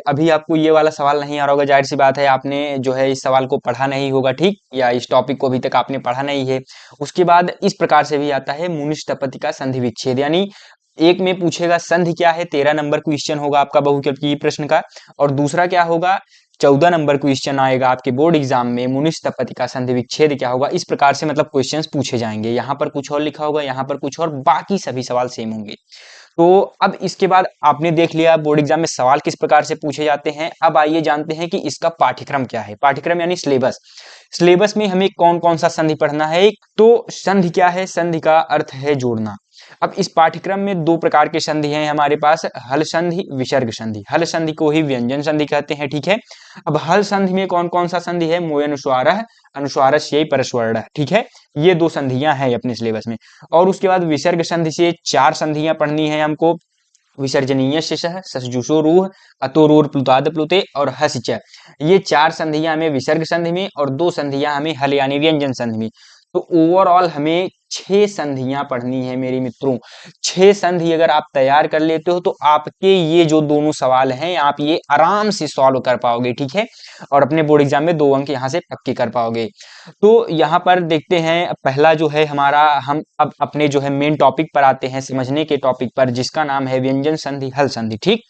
अभी आपको ये वाला सवाल नहीं आ रहा होगा, जाहिर सी बात है आपने जो है इस सवाल को पढ़ा नहीं होगा, ठीक, या इस टॉपिक को अभी तक आपने पढ़ा नहीं है। उसके बाद इस प्रकार से भी आता है मुनिष्टपति का संधि विच्छेद, यानी एक में पूछेगा संधि क्या है, 13 नंबर क्वेश्चन होगा आपका बहुविकल्पीय प्रश्न का, और दूसरा क्या होगा 14 नंबर क्वेश्चन आएगा आपके बोर्ड एग्जाम में, मुनिष्ठ पति का संधि विच्छेद क्या होगा, इस प्रकार से मतलब क्वेश्चंस पूछे जाएंगे। यहाँ पर कुछ और लिखा होगा, यहाँ पर कुछ और, बाकी सभी सवाल सेम होंगे। तो अब इसके बाद आपने देख लिया बोर्ड एग्जाम में सवाल किस प्रकार से पूछे जाते हैं। अब आइए जानते हैं कि इसका पाठ्यक्रम क्या है। पाठ्यक्रम यानी सिलेबस। सिलेबस में हमें कौन कौन सा संधि पढ़ना है। तो संधि क्या है, संधि का अर्थ है जोड़ना। अब इस पाठ्यक्रम में दो प्रकार के संधि हैं हमारे पास, हल संधि, विसर्ग संधि। हल संधि को ही व्यंजन संधि कहते हैं, ठीक है। अब हल संधि में कौन कौन सा संधि है, मोय अनुस्वारः, अनुस्वारस्य परस्वरः, ठीक है। ये दो संधियां हैं अपने सिलेबस में। और उसके बाद विसर्ग संधि से 4 संधियां पढ़नी है हमको। विसर्जनीय शिशः, ससजुषो रूह, अतोरूर प्लुताद प्लुते और हसिच। ये 4 संधियां हमें विसर्ग संधि में और 2 संधियां हमें हल यानी व्यंजन संधि में। तो ओवरऑल हमें 6 संधियां पढ़नी है मेरे मित्रों। 6 संधि अगर आप तैयार कर लेते हो तो आपके ये जो दोनों सवाल हैं आप ये आराम से सॉल्व कर पाओगे, ठीक है। और अपने बोर्ड एग्जाम में 2 अंक यहाँ से पक्के कर पाओगे। तो यहाँ पर देखते हैं पहला जो है हमारा, हम अब अपने जो है मेन टॉपिक पर आते हैं, समझने के टॉपिक पर, जिसका नाम है व्यंजन संधि, हल संधि, ठीक।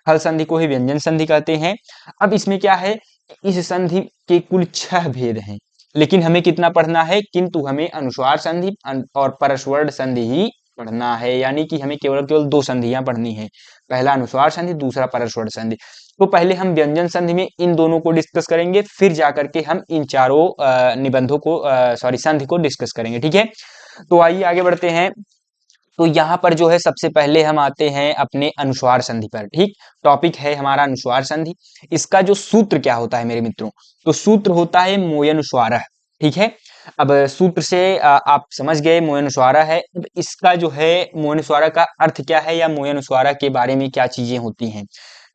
हल संधि को ही व्यंजन संधि कहते हैं। अब इसमें क्या है, इस संधि के कुल 6 भेद हैं, लेकिन हमें कितना पढ़ना है, किंतु हमें अनुस्वार संधि और परस्वर संधि ही पढ़ना है। यानी कि हमें केवल केवल 2 संधियां पढ़नी है, पहला अनुस्वार संधि, दूसरा परस्वर संधि। तो पहले हम व्यंजन संधि में इन दोनों को डिस्कस करेंगे, फिर जाकर के हम इन चारों निबंधों को सॉरी संधि को डिस्कस करेंगे, ठीक है। तो आइए आगे बढ़ते हैं। तो यहाँ पर जो है सबसे पहले हम आते हैं अपने अनुस्वार संधि पर, ठीक। टॉपिक है हमारा अनुस्वार संधि। इसका जो सूत्र क्या होता है मेरे मित्रों, तो सूत्र होता है मोयनुस्वारः, ठीक है। अब सूत्र से आप समझ गए मोयनुस्वारः है। अब इसका जो है मोयनुस्वारः का अर्थ क्या है या मोयनुस्वारः के बारे में क्या चीजें होती हैं।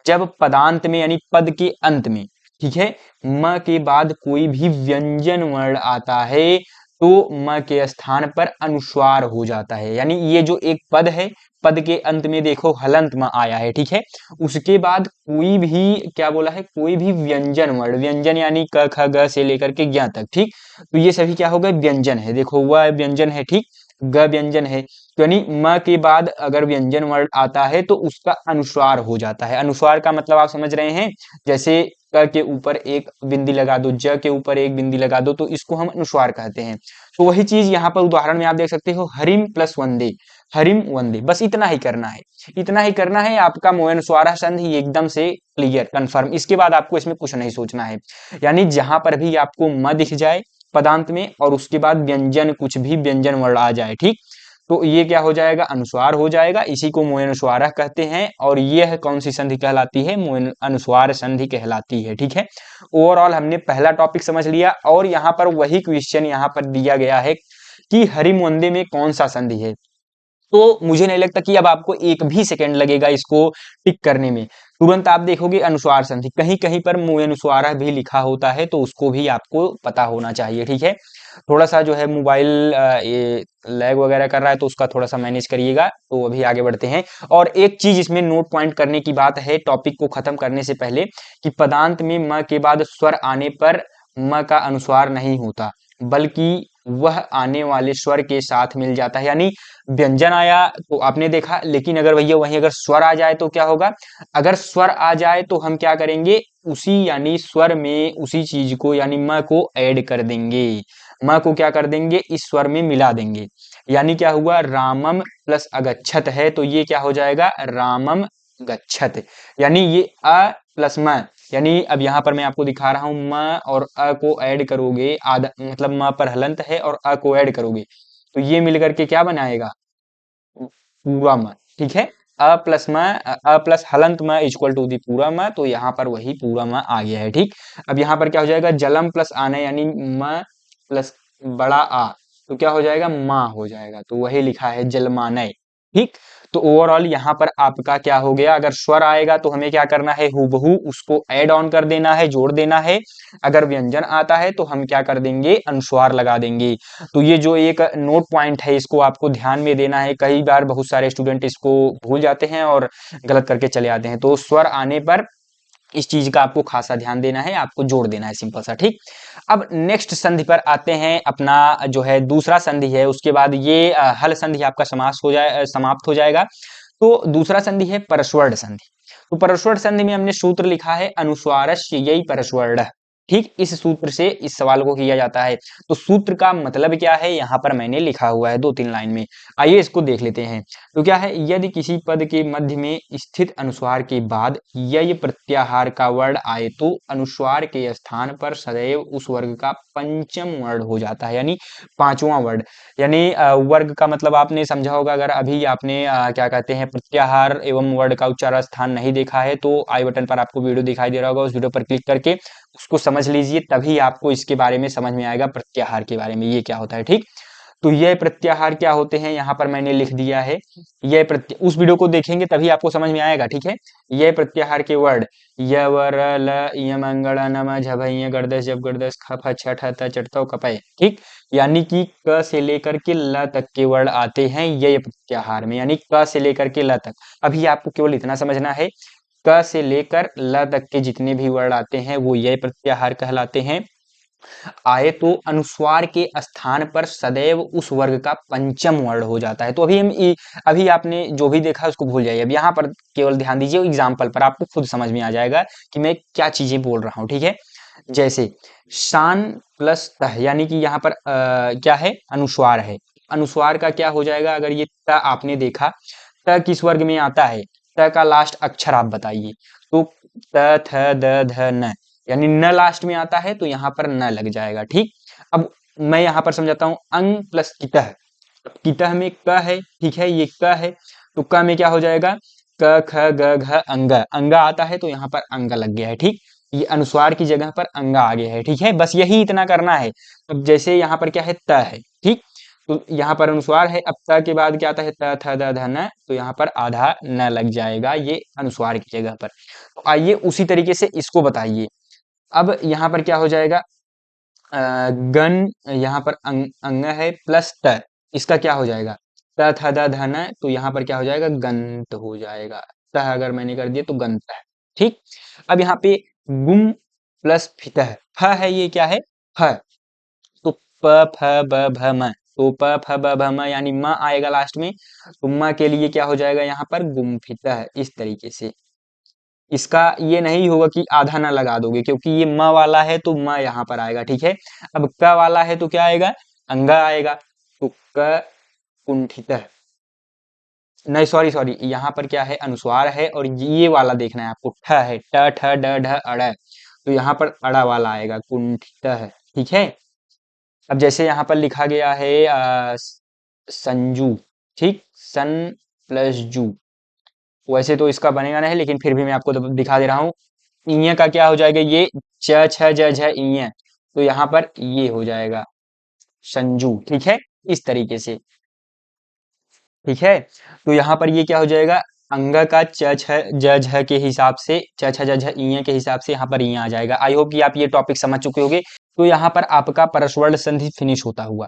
जब पदांत में यानी पद के अंत में, ठीक है, म के बाद कोई भी व्यंजन वर्ण आता है तो म के स्थान पर अनुस्वार हो जाता है। यानी ये जो एक पद है, पद के अंत में देखो हलंत म आया है, ठीक है। उसके बाद कोई भी क्या बोला है, कोई भी व्यंजन वर्ण, व्यंजन यानी क ख ग से लेकर के ज्ञ तक, ठीक। तो ये सभी क्या हो गए, व्यंजन है। देखो वह व्यंजन है, ठीक, ग व्यंजन है। तो यानी म के बाद अगर व्यंजन वर्ण आता है तो उसका अनुस्वार हो जाता है। अनुस्वार का मतलब आप समझ रहे हैं, जैसे क के ऊपर एक बिंदी लगा दो, ज के ऊपर एक बिंदी लगा दो, तो इसको हम अनुस्वार कहते हैं। तो वही चीज यहाँ पर उदाहरण में आप देख सकते हो, हरिम प्लस वंदे, हरिम वंदे, बस इतना ही करना है। इतना ही करना है, आपका मोयनुस्वारः संधि एकदम से क्लियर कंफर्म। इसके बाद आपको इसमें कुछ नहीं सोचना है। यानी जहां पर भी आपको म दिख जाए पदांत में और उसके बाद व्यंजन, कुछ भी व्यंजन वर्ण आ जाए, ठीक, तो ये क्या हो जाएगा, अनुस्वार हो जाएगा। इसी को मोयनुस्वारः कहते हैं। और यह कौन सी संधि कहलाती है, मोयन अनुस्वार संधि कहलाती है, ठीक है। ओवरऑल हमने पहला टॉपिक समझ लिया। और यहाँ पर वही क्वेश्चन यहाँ पर दिया गया है कि हरिम वंदे में कौन सा संधि है। तो मुझे नहीं लगता कि अब आपको एक भी सेकंड लगेगा इसको टिक करने में। तुरंत आप देखोगे अनुस्वार संधि, कहीं कहीं पर मोयनुस्वारः भी लिखा होता है, तो उसको भी आपको पता होना चाहिए, ठीक है। थोड़ा सा जो है मोबाइल ये लैग वगैरह कर रहा है, तो उसका थोड़ा सा मैनेज करिएगा। तो अभी आगे बढ़ते हैं। और एक चीज इसमें नोट पॉइंट करने की बात है टॉपिक को खत्म करने से पहले, कि पदांत में म के बाद स्वर आने पर म का अनुस्वार नहीं होता, बल्कि वह आने वाले स्वर के साथ मिल जाता है। यानी व्यंजन आया तो आपने देखा, लेकिन अगर भैया वहीं अगर स्वर आ जाए तो क्या होगा, अगर स्वर आ जाए तो हम क्या करेंगे, उसी यानी स्वर में उसी चीज को यानी म को ऐड कर देंगे। म को क्या कर देंगे, इस स्वर में मिला देंगे। यानी क्या हुआ, रामम प्लस अगच्छत है, तो ये क्या हो जाएगा, रामम गच्छत। यानी ये अ प्लस म, यानी अब यहाँ पर मैं आपको दिखा रहा हूं, म और अ को ऐड करोगे, आधा मतलब म पर हलंत है और अ को ऐड करोगे, तो ये मिलकर के क्या बनाएगा, पूरा म, ठीक है। अ प्लस म, अ प्लस हलंत म इक्वल टू दी पूरा म, तो यहाँ पर वही पूरा म आ गया है, ठीक। अब यहाँ पर क्या हो जाएगा, जलम प्लस आने यानी म प्लस बड़ा आ, तो क्या हो जाएगा, माँ हो जाएगा। तो वही लिखा है जलमानय, ठीक। तो ओवरऑल यहाँ पर आपका क्या हो गया, अगर स्वर आएगा तो हमें क्या करना है, हूबहू उसको ऐड ऑन कर देना है, जोड़ देना है। अगर व्यंजन आता है तो हम क्या कर देंगे, अनुस्वार लगा देंगे। तो ये जो एक नोट पॉइंट है, इसको आपको ध्यान में देना है। कई बार बहुत सारे स्टूडेंट इसको भूल जाते हैं और गलत करके चले आते हैं। तो स्वर आने पर इस चीज का आपको खासा ध्यान देना है, आपको जोड़ देना है, सिंपल सा, ठीक। अब नेक्स्ट संधि पर आते हैं, अपना जो है दूसरा संधि है, उसके बाद ये हल संधि आपका समाप्त हो जाएगा। तो दूसरा संधि है परस्वर्ण संधि। तो परस्वर संधि में हमने सूत्र लिखा है अनुस्वारस्य यही परस्वर्ण। ठीक, इस सूत्र से इस सवाल को किया जाता है। तो सूत्र का मतलब क्या है यहाँ पर मैंने लिखा हुआ है 2-3 लाइन में। आइए इसको देख लेते हैं। तो क्या है, यदि किसी पद के मध्य में स्थित अनुस्वार के बाद यय प्रत्याहार का वर्ण आए तो अनुस्वार के स्थान पर सदैव उस वर्ग का पंचम वर्ण हो जाता है, यानी पांचवा वर्ण। यानी वर्ग का मतलब आपने समझा होगा। अगर अभी आपने क्या कहते हैं प्रत्याहार एवं वर्ण का उच्चारण स्थान नहीं देखा है तो आई बटन पर आपको वीडियो दिखाई दे रहा होगा, उस वीडियो पर क्लिक करके उसको समझ लीजिए, तभी आपको इसके बारे में समझ में आएगा प्रत्याहार के बारे में ये क्या होता है। ठीक, तो यह प्रत्याहार क्या होते हैं यहाँ पर मैंने लिख दिया है। यह उस वीडियो को देखेंगे तभी आपको समझ में आएगा। ठीक है, यह प्रत्याहार के वर्ड य वर ल य मंगल नम झ भ गर्दश जब गर्दश ख फ छ ठ त चटतो कपय। ठीक, यानी कि क से लेकर के ल तक के वर्ड आते हैं ये प्रत्याहार में, यानी क से लेकर के ल तक। अभी आपको केवल इतना समझना है, क से लेकर ल तक के जितने भी वर्ड आते हैं वो ये प्रत्याहार कहलाते हैं। आए तो अनुस्वार के स्थान पर सदैव उस वर्ग का पंचम वर्ण हो जाता है। तो अभी आपने जो भी देखा उसको भूल जाइए। अब यहाँ पर केवल ध्यान दीजिए, एग्जाम्पल पर आपको खुद समझ में आ जाएगा कि मैं क्या चीजें बोल रहा हूँ। ठीक है, जैसे शान प्लस तह, यानी कि यहाँ पर क्या है, अनुस्वार है। अनुस्वार का क्या हो जाएगा, अगर ये त आपने देखा, त किस वर्ग में आता है, त का लास्ट अक्षर आप बताइए। तो त थ द ध न, यानी न लास्ट में आता है तो यहाँ पर न लग जाएगा। ठीक, अब मैं यहाँ पर समझाता हूँ। अंग प्लस कितः, कितः में क है। ठीक है, ये क है तो क में क्या हो जाएगा, क ख ग घ अंग, अंग आता है तो यहाँ पर अंग लग गया है। ठीक, ये अनुस्वार की जगह पर अंग आ गया है। ठीक है, बस यही इतना करना है। अब जैसे यहाँ पर क्या है, त है। ठीक, तो यहाँ पर अनुस्वार है, अब त के बाद क्या आता है, त थ द ध न, तो यहाँ पर आधा न लग जाएगा ये अनुस्वार की जगह पर। तो आइए उसी तरीके से इसको बताइए। अब यहाँ पर क्या हो जाएगा, गन, यहाँ पर अंग है प्लस त, इसका क्या हो जाएगा, त थ द ध न, तो यहाँ पर क्या हो जाएगा, गंत हो जाएगा। तह अगर मैंने कर दिया तो गंत है। ठीक, अब यहाँ पे गुम प्लस फितह, फ है, ये क्या है, फ, तो प फ ब भ म, तो प फ ब भ म यानी म आएगा लास्ट में, तो म के लिए क्या हो जाएगा यहाँ पर गुम्फितः। इस तरीके से इसका ये नहीं होगा कि आधा ना लगा दोगे, क्योंकि ये म वाला है तो म यहाँ पर आएगा। ठीक है, अब क वाला है तो क्या आएगा, अंगा आएगा, तो क कुंठित, नहीं सॉरी सॉरी, यहाँ पर क्या है, अनुस्वार है और ये वाला देखना है आपको, ठ है, ट ठ ड ढ अड़, तो यहाँ पर अड़ा वाला आएगा, कुंठित है। ठीक है, अब जैसे यहाँ पर लिखा गया है संजू। ठीक, सन प्लस जू, वैसे तो इसका बनेगा नहीं, लेकिन फिर भी मैं आपको दिखा दे रहा हूँ। इय का क्या हो जाएगा, ये च छ ज झ इय, तो यहाँ पर ये हो जाएगा संजू। ठीक है, इस तरीके से। ठीक है, तो यहाँ पर ये क्या हो जाएगा, अंग का च छ ज झ के हिसाब से, च छ ज झ इय के हिसाब से यहाँ पर इय आ जाएगा। आई होप कि आप ये टॉपिक समझ चुके होंगे। तो यहाँ पर आपका परस्वर्ण संधि फिनिश होता हुआ।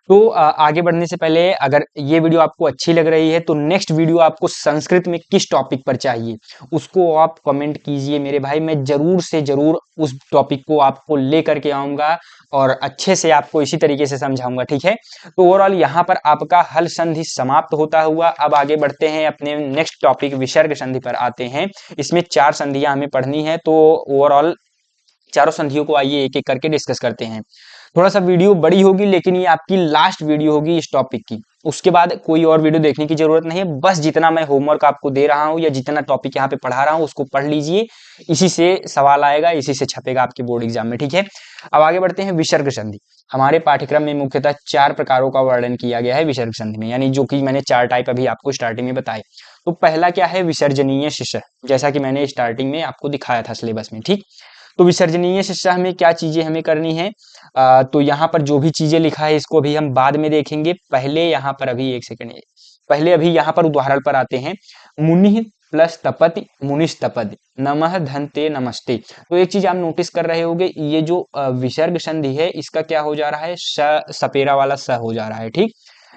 तो आगे बढ़ने से पहले, अगर ये वीडियो आपको अच्छी लग रही है तो नेक्स्ट वीडियो आपको संस्कृत में किस टॉपिक पर चाहिए उसको आप कमेंट कीजिए मेरे भाई। मैं जरूर से जरूर उस टॉपिक को आपको लेकर के आऊंगा और अच्छे से आपको इसी तरीके से समझाऊंगा। ठीक है, तो ओवरऑल यहाँ पर आपका हल संधि समाप्त होता हुआ। अब आगे बढ़ते हैं अपने नेक्स्ट टॉपिक विसर्ग संधि पर आते हैं। इसमें 4 संधियां हमें पढ़नी है, तो ओवरऑल चारों संधियों को आइए एक एक करके डिस्कस करते हैं। थोड़ा सा वीडियो बड़ी होगी, लेकिन ये आपकी लास्ट वीडियो होगी इस टॉपिक की। उसके बाद कोई और वीडियो देखने की जरूरत नहीं है, बस जितना मैं होमवर्क आपको दे रहा हूं या जितना टॉपिक यहाँ पे पढ़ा रहा हूं उसको पढ़ लीजिए। इसी से सवाल आएगा, इसी से छपेगा आपके बोर्ड एग्जाम में। ठीक है, अब आगे बढ़ते हैं विसर्ग संधि। हमारे पाठ्यक्रम में मुख्यतः 4 प्रकारों का वर्णन किया गया है विसर्ग संधि में, यानी जो कि मैंने 4 टाइप अभी आपको स्टार्टिंग में बताए। तो पहला क्या है, विसर्जनीय शिष्य, जैसा कि मैंने स्टार्टिंग में आपको दिखाया था सिलेबस में। ठीक, तो विसर्जनीय शिक्षा में क्या चीजें हमें करनी है, तो यहाँ पर जो भी चीजें लिखा है इसको अभी हम बाद में देखेंगे। पहले यहाँ पर अभी एक सेकंड, पहले अभी यहाँ पर उदाहरण पर आते हैं। मुनि प्लस तपति मुनिश तपति, नमः धनते नमस्ते। तो एक चीज आप नोटिस कर रहे होंगे, ये जो विसर्ग संधि है इसका क्या हो जा रहा है, सपेरा वाला स हो जा रहा है। ठीक,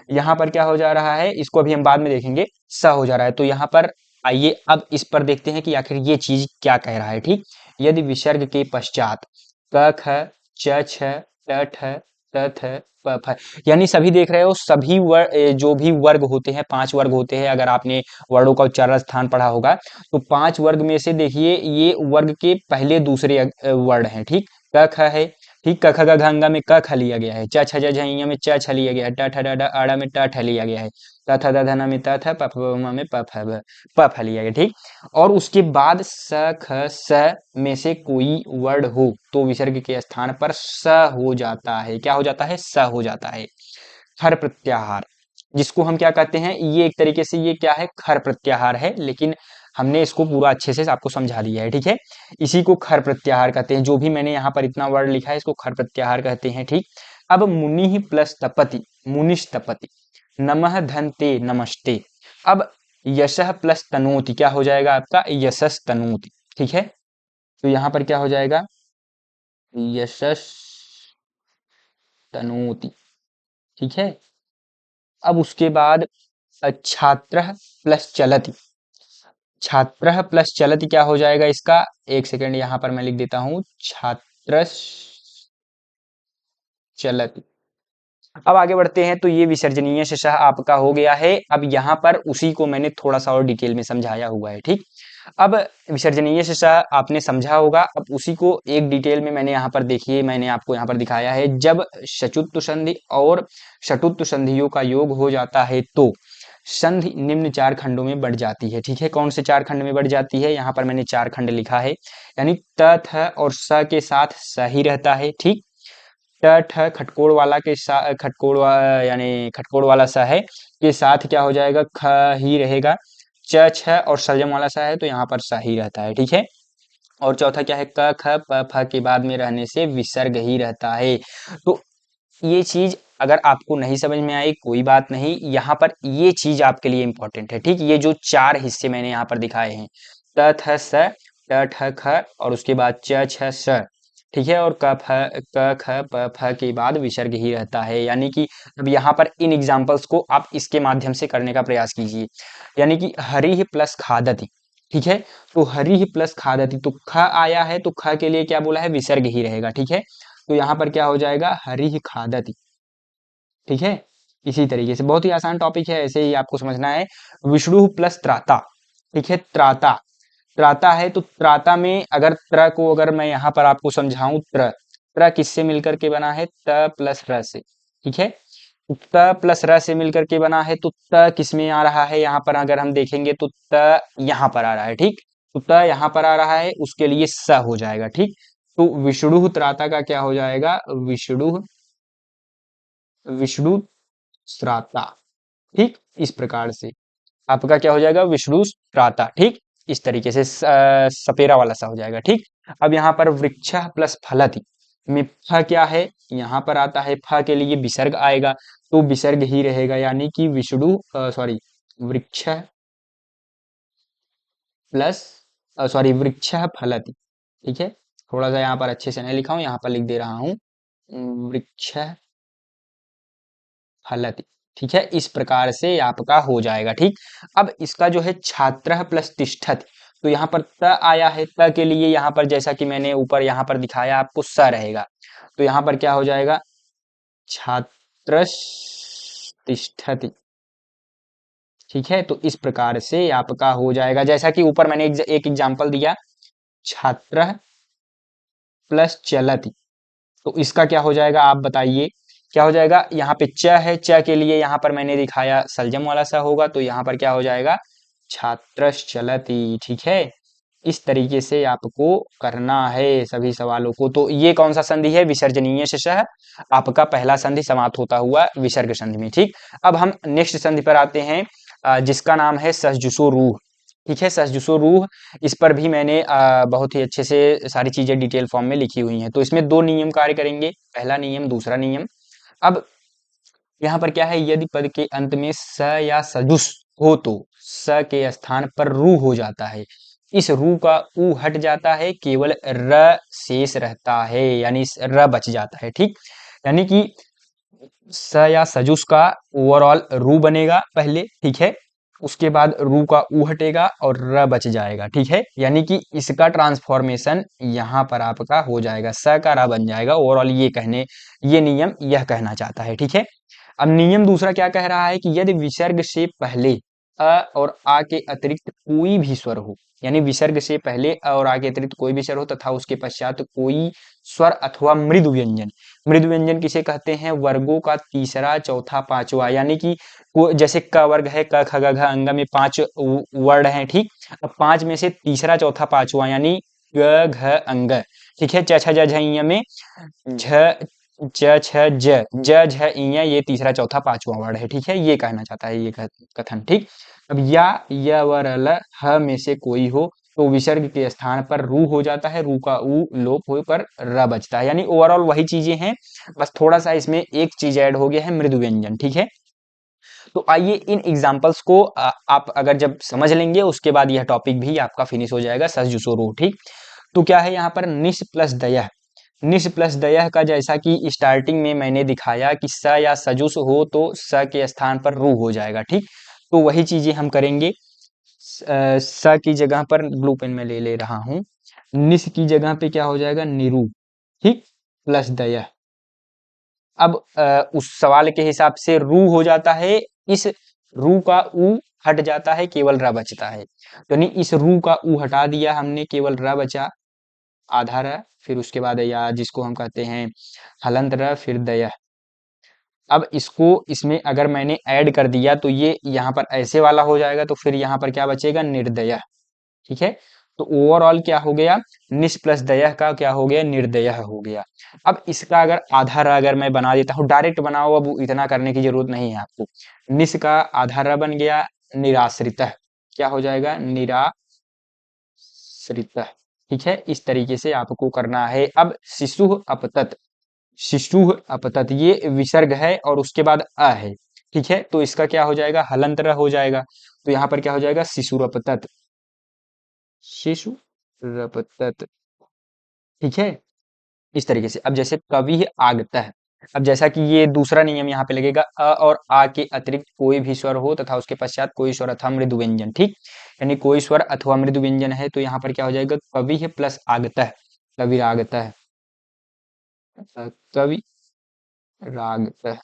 यहाँ पर क्या हो जा रहा है, इसको अभी हम बाद में देखेंगे, स हो जा रहा है। तो यहाँ पर आइए अब इस पर देखते हैं कि आखिर ये चीज क्या कह रहा है। ठीक, यदि विसर्ग के पश्चात क ख च छ ट ठ त थ प फ, यानी सभी देख रहे हो, सभी जो भी वर्ग होते हैं, 5 वर्ग होते हैं, अगर आपने वर्णों का उच्चारण स्थान पढ़ा होगा तो 5 वर्ग में से देखिए ये वर्ग के पहले दूसरे वर्ण हैं, ठीक। क ख है, ठीक, क ख ग घ अंगा में क ख लिया गया है, च छ ज झ ञ में च छ लिया गया है, ट ठ ड ढ अ में ट ठ लिया गया है, त थ द ध न में त थ, प फ ब म में प फ ब प फ लिया गया, ठीक। और उसके बाद स ख स में से कोई वर्ण हो तो विसर्ग के स्थान पर स हो जाता है, क्या हो जाता है, स हो जाता है। खर प्रत्याहार, जिसको हम क्या कहते हैं, ये एक तरीके से ये क्या है, खर प्रत्याहार है, लेकिन हमने इसको पूरा अच्छे से आपको समझा दिया है, ठीक है। इसी को खर प्रत्याहार कहते हैं, जो भी मैंने यहाँ पर इतना वर्ड लिखा है इसको खर प्रत्याहार कहते हैं, ठीक। अब मुनि प्लस तपति, मुनिश तपति, नमः धनते नमस्ते। अब यशः प्लस तनोति क्या हो जाएगा आपका, यशस तनोति, ठीक है। तो यहाँ पर क्या हो जाएगा, यशस तनोति, ठीक है। अब उसके बाद छात्रः प्लस चलति, छात्रः प्लस चलति क्या हो जाएगा इसका, एक सेकंड यहाँ पर मैं लिख देता हूं, छात्र चलति। अब आगे बढ़ते हैं, तो ये विसर्जनीय शशः आपका हो गया है। अब यहाँ पर उसी को मैंने थोड़ा सा और डिटेल में समझाया हुआ है, ठीक। अब विसर्जनीय शशः आपने समझा होगा, अब उसी को एक डिटेल में मैंने यहाँ पर देखिए, मैंने आपको यहाँ पर दिखाया है, जब शचुत्व संधि और शटुत्व संधियों का योग हो जाता है तो संधि निम्न 4 खंडों में बढ़ जाती है, ठीक है। कौन से 4 खंड में बढ़ जाती है, यहाँ पर मैंने 4 खंड लिखा है, यानी त थ और स के साथ स ही रहता है, ठीक। ट ठ खटकोड़ वाला के साथ यानी खटकोड़ वाला सा है के साथ क्या हो जाएगा, ख ही रहेगा। च छ और सजम वाला सा है तो यहाँ पर सा ही रहता है, ठीक है। और चौथा क्या है, क ख प फ के बाद में रहने से विसर्ग ही रहता है। तो ये चीज अगर आपको नहीं समझ में आई कोई बात नहीं, यहाँ पर ये चीज आपके लिए इंपॉर्टेंट है, ठीक। ये जो 4 हिस्से मैंने यहाँ पर दिखाए हैं, त थ स, ट ठ ख और उसके बाद च छ स, ठीक है। और क ख प फ के बाद विसर्ग ही रहता है, यानी कि अब यहाँ पर इन एग्जाम्पल्स को आप इसके माध्यम से करने का प्रयास कीजिए, यानी कि हरि प्लस खादति, ठीक है। तो हरि प्लस खादति, तो ख आया है तो ख के लिए क्या बोला है, विसर्ग ही रहेगा, ठीक है। तो यहाँ पर क्या हो जाएगा, हरि खादति, ठीक है। इसी तरीके से बहुत ही आसान टॉपिक है, ऐसे ही आपको समझना है। विष्णु प्लस त्राता, ठीक है, त्राता, त्राता है तो त्राता में अगर त्र को अगर मैं यहाँ पर आपको समझाऊं, त्र किससे मिलकर के बना है, त प्लस र से, ठीक है। त प्लस र से मिलकर के बना है तो त किस में आ रहा है, यहाँ पर अगर हम देखेंगे तो त यहाँ पर आ रहा है, ठीक। तो त यहाँ पर आ रहा है, उसके लिए स हो जाएगा, ठीक। तो विष्णु त्राता का क्या हो जाएगा, विष्णु श्राता, ठीक। इस प्रकार से आपका क्या हो जाएगा, विष्णु श्राता, ठीक। इस तरीके से सपेरा वाला सा हो जाएगा, ठीक। अब यहाँ पर वृक्ष प्लस फलति में फ क्या है, यहाँ पर आता है फ के लिए विसर्ग आएगा तो विसर्ग ही रहेगा, यानी कि विष्णु सॉरी वृक्ष प्लस वृक्ष फलति, ठीक है। थोड़ा सा यहाँ पर अच्छे से नहीं लिखा हूँ, यहाँ पर लिख दे रहा हूँ, वृक्ष फलति, ठीक है। इस प्रकार से आपका हो जाएगा, ठीक। अब इसका जो है छात्र प्लस तिष्ठति, तो यहाँ पर त आया है, त के लिए यहाँ पर जैसा कि मैंने ऊपर यहाँ पर दिखाया आपको स रहेगा, तो यहाँ पर क्या हो जाएगा, छात्र तिष्ठति, ठीक है। तो इस प्रकार से आपका हो जाएगा, जैसा कि ऊपर मैंने एक एग्जांपल दिया, छात्र प्लस चलति, तो इसका क्या हो जाएगा आप बताइए, क्या हो जाएगा, यहाँ पे च है, च के लिए यहाँ पर मैंने दिखाया सलजम वाला सा होगा, तो यहाँ पर क्या हो जाएगा, छात्रश्च चलति, ठीक है। इस तरीके से आपको करना है सभी सवालों को। तो ये कौन सा संधि है, विसर्जनीय शशः, आपका पहला संधि समाप्त होता हुआ विसर्ग संधि में, ठीक। अब हम नेक्स्ट संधि पर आते हैं, जिसका नाम है ससजुसो रूह, ठीक है। ससजुसो रूह, इस पर भी मैंने बहुत ही अच्छे से सारी चीजें डिटेल फॉर्म में लिखी हुई हैं। तो इसमें 2 नियम कार्य करेंगे, पहला नियम, दूसरा नियम। अब यहाँ पर क्या है, यदि पद के अंत में स या सजुस हो तो स के स्थान पर रू हो जाता है, इस रू का ऊ हट जाता है, केवल र शेष रहता है, यानी र बच जाता है, ठीक। यानी कि स या सजुस का ओवरऑल रू बनेगा पहले, ठीक है। उसके बाद रू का ऊ हटेगा और र बच जाएगा, ठीक है। यानी कि इसका ट्रांसफॉर्मेशन यहाँ पर आपका हो जाएगा, स का र बन जाएगा। ओवरऑल ये नियम यह कहना चाहता है, ठीक है। अब नियम दूसरा क्या कह रहा है कि यदि विसर्ग से पहले अ और आ के अतिरिक्त कोई भी स्वर हो, यानी विसर्ग से पहले अ और आ के अतिरिक्त कोई भी स्वर हो तथा उसके पश्चात कोई स्वर अथवा मृदु व्यंजन। मृदु व्यंजन किसे कहते हैं? वर्गों का तीसरा, चौथा, पांचवा, यानी कि जैसे क वर्ग है, क ख ग घ अंग में 5 वर्ड हैं, ठीक। अब 5 में से तीसरा, चौथा, पांचवा यानी ग घ अंग, ठीक है। च छ ज झ ञ में झ च छ ज ज झ ञ ये तीसरा, चौथा, पांचवा वर्ड है, ठीक है। ये कहना चाहता है ये कथन, ठीक। अब या य व र ल ह में से कोई हो तो विसर्ग के स्थान पर रू हो जाता है, रू का ऊ लोप होकर र बचता है। यानी ओवरऑल वही चीजें हैं, बस थोड़ा सा इसमें एक चीज ऐड हो गया है, मृदु व्यंजन, ठीक है। तो आइए इन एग्जाम्पल्स को आप अगर जब समझ लेंगे उसके बाद यह टॉपिक भी आपका फिनिश हो जाएगा, सस जुसो रू, ठीक। तो क्या है यहाँ पर? निस प्लस दयः। निस प्लस दयः का जैसा कि स्टार्टिंग में मैंने दिखाया कि स या सजुस हो तो स के स्थान पर रू हो जाएगा, ठीक। तो वही चीजें हम करेंगे। स की जगह पर ब्लू पेन में ले रहा हूं, निस की जगह पे क्या हो जाएगा? निरू, ठीक, प्लस दयः। अब उस सवाल के हिसाब से रू हो जाता है, इस रू का ऊ हट जाता है, केवल र बचता है। यानी इस रू का ऊ हटा दिया हमने, केवल र बचा, आधा र, फिर उसके बाद या जिसको हम कहते हैं हलंत र, फिर दयः। अब इसको इसमें अगर मैंने ऐड कर दिया तो ये यहाँ पर ऐसे वाला हो जाएगा, तो फिर यहाँ पर क्या बचेगा? निर्दयः, ठीक है। तो ओवरऑल क्या हो गया? निस प्लस दयः का क्या हो गया? निर्दयः हो गया। अब इसका अगर आधा र अगर मैं बना देता हूँ, डायरेक्ट बनाओ, अब इतना करने की जरूरत नहीं है आपको। निस का आधा र बन गया, निराश्रितः, क्या हो जाएगा? निराश्रितः, ठीक है। इस तरीके से आपको करना है। अब शिशु अपतत, शिशु अपतत ये विसर्ग है और उसके बाद अ है, ठीक है। तो इसका क्या हो जाएगा? हलंत र हो जाएगा। तो यहाँ पर क्या हो जाएगा? शिशुरपतत, शिशुरपतत, ठीक है। इस तरीके से अब जैसे कवि आगतः, अब जैसा कि ये दूसरा नियम यहाँ पे लगेगा, अ और आ के अतिरिक्त कोई भी स्वर हो तथा उसके पश्चात कोई स्वर अथवा मृदु व्यंजन, ठीक। यानी कोई स्वर अथवा मृदु व्यंजन है तो यहाँ पर क्या हो जाएगा? कवि है प्लस आगतः, कवि रागतः, कवि रागतः,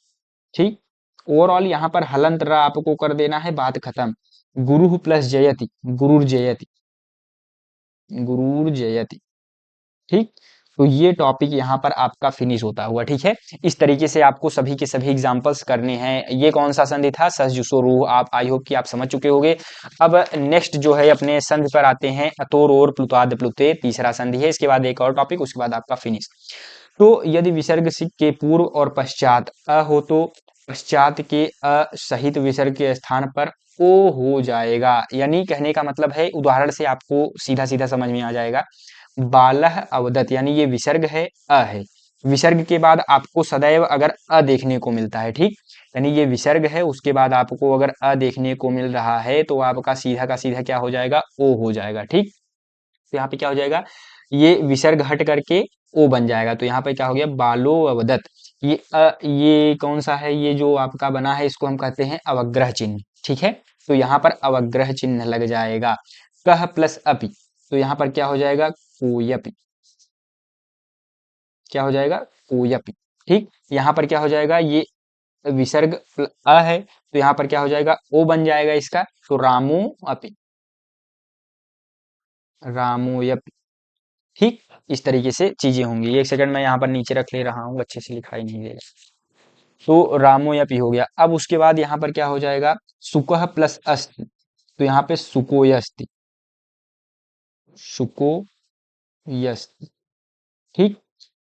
ठीक। ओवरऑल यहाँ पर हलंत र आपको कर देना है, बात खत्म। गुरु प्लस जयति, गुरुर जयति, गुरुर जयति, ठीक। तो ये टॉपिक यहाँ पर आपका फिनिश होता हुआ, ठीक है। इस तरीके से आपको सभी के सभी एग्जांपल्स करने हैं। ये कौन सा संधि था? सस जुसो रूह। आप आई होप कि आप समझ चुके होंगे। अब नेक्स्ट जो है अपने संधि पर आते हैं, अतोर और प्लुताद प्लुते, तीसरा संधि है। इसके बाद एक और टॉपिक, उसके बाद आपका फिनिश। तो यदि विसर्ग के पूर्व और पश्चात अ हो तो पश्चात के अ सहित विसर्ग के स्थान पर ओ हो जाएगा। यानी कहने का मतलब है, उदाहरण से आपको सीधा सीधा समझ में आ जाएगा। बालह अवदत, यानी ये विसर्ग है, अ है। विसर्ग के बाद आपको सदैव अगर अ देखने को मिलता है, ठीक। यानी ये विसर्ग है, उसके बाद आपको अगर अ देखने को मिल रहा है तो आपका सीधा का सीधा क्या हो जाएगा? ओ हो जाएगा, ठीक। तो यहाँ पे क्या हो जाएगा? ये विसर्ग हट करके ओ बन जाएगा। तो यहाँ पे क्या हो गया? बालो अवदत। ये कौन सा है? ये जो आपका बना है इसको हम कहते हैं अवग्रह चिन्ह, ठीक है। तो यहाँ पर अवग्रह चिन्ह लग जाएगा। कह प्लस अपि, तो यहाँ पर क्या हो जाएगा? कोयपि, क्या हो जाएगा? कोयपि, ठीक। यहाँ पर क्या हो जाएगा? ये विसर्ग अ है तो यहाँ पर क्या हो जाएगा? ओ बन जाएगा इसका। तो रामो अपि, रामोयपि, ठीक। इस तरीके से चीजें होंगी। एक सेकंड मैं यहाँ पर नीचे रख ले रहा हूँ, अच्छे से लिखाई नहीं दे रहा। तो रामोयपि हो गया। अब उसके बाद यहाँ पर क्या हो जाएगा? सुकह प्लस अस्ति, तो यहाँ पे सुकोयस्ति, सुकोयस्ति, ठीक।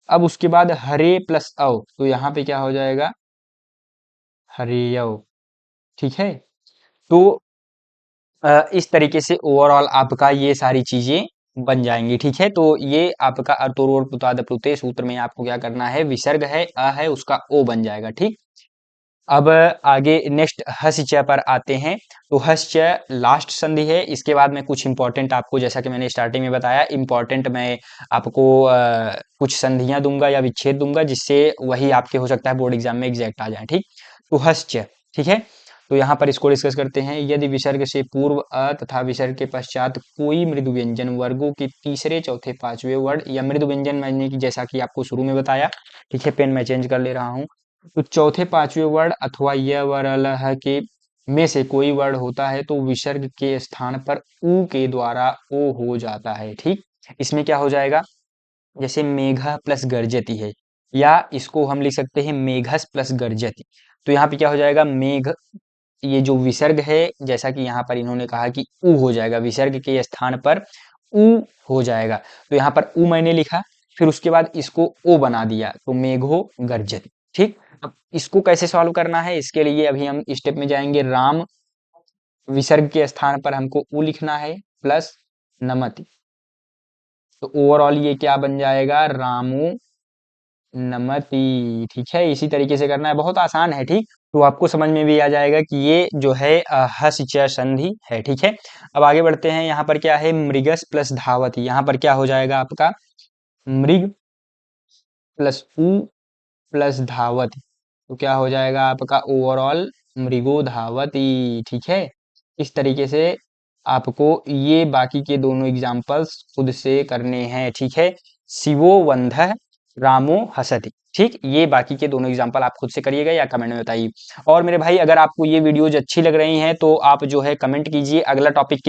अब उसके बाद हरे प्लस अव, तो यहाँ पे क्या हो जाएगा? हरेयव, ठीक है। तो इस तरीके से ओवरऑल आपका ये सारी चीजें बन जाएंगी, ठीक है। तो ये आपका अतोर पुताद प्लुते सूत्र में आपको क्या करना है? विसर्ग है, अ है, उसका ओ बन जाएगा, ठीक। अब आगे नेक्स्ट हस्य पर आते हैं। तो हस्य लास्ट संधि है। इसके बाद में कुछ इंपॉर्टेंट आपको, जैसा कि मैंने स्टार्टिंग में बताया, इंपॉर्टेंट मैं आपको कुछ संधियां दूंगा या विच्छेद दूंगा, जिससे वही आपके हो सकता है बोर्ड एग्जाम में एग्जैक्ट आ जाए, ठीक। तो हस्य, ठीक है। तो यहाँ पर इसको डिस्कस करते हैं। यदि विसर्ग से पूर्व अ तथा विसर्ग के पश्चात कोई मृदु व्यंजन वर्गों के तीसरे चौथे पांचवें वर्ण या मृदु व्यंजन मैंने की जैसा कि आपको शुरू में बताया, ठीक है, पेन मैं चेंज कर ले रहा हूँ। तो चौथे पांचवें वर्ण अथवा य वरलह के में से कोई वर्ण होता है तो विसर्ग के स्थान पर उ के द्वारा ओ हो जाता है। ठीक, इसमें क्या हो जाएगा, जैसे मेघ प्लस गर्जती है, या इसको हम लिख सकते हैं मेघस प्लस गर्जती। तो यहाँ पे क्या हो जाएगा, मेघ, ये जो विसर्ग है जैसा कि यहाँ पर इन्होंने कहा कि उ हो जाएगा, विसर्ग के स्थान पर उ हो जाएगा। तो यहाँ पर उ मैंने लिखा, फिर उसके बाद इसको ओ बना दिया, तो मेघो गर्जति। ठीक, अब इसको कैसे सॉल्व करना है, इसके लिए अभी हम स्टेप में जाएंगे। राम, विसर्ग के स्थान पर हमको उ लिखना है, प्लस नमति। तो ओवरऑल ये क्या बन जाएगा, रामो नमति। ठीक है, इसी तरीके से करना है, बहुत आसान है। ठीक, तो आपको समझ में भी आ जाएगा कि ये जो है हस च संधि है। ठीक है, अब आगे बढ़ते हैं। यहाँ पर क्या है, मृगस प्लस धावती। यहाँ पर क्या हो जाएगा आपका, मृग प्लस उ प्लस धावती, तो क्या हो जाएगा आपका ओवरऑल मृगो धावती। ठीक है, इस तरीके से आपको ये बाकी के दोनों एग्जाम्पल्स खुद से करने हैं। ठीक है, शिवो वंदः रामो हसति। ठीक, ये बाकी के दोनों एग्जाम्पल आप खुद से करिएगा या कमेंट में बताइए। और मेरे भाई अगर आपको ये वीडियोज अच्छी लग रही हैं तो आप जो है कमेंट कीजिए अगला टॉपिक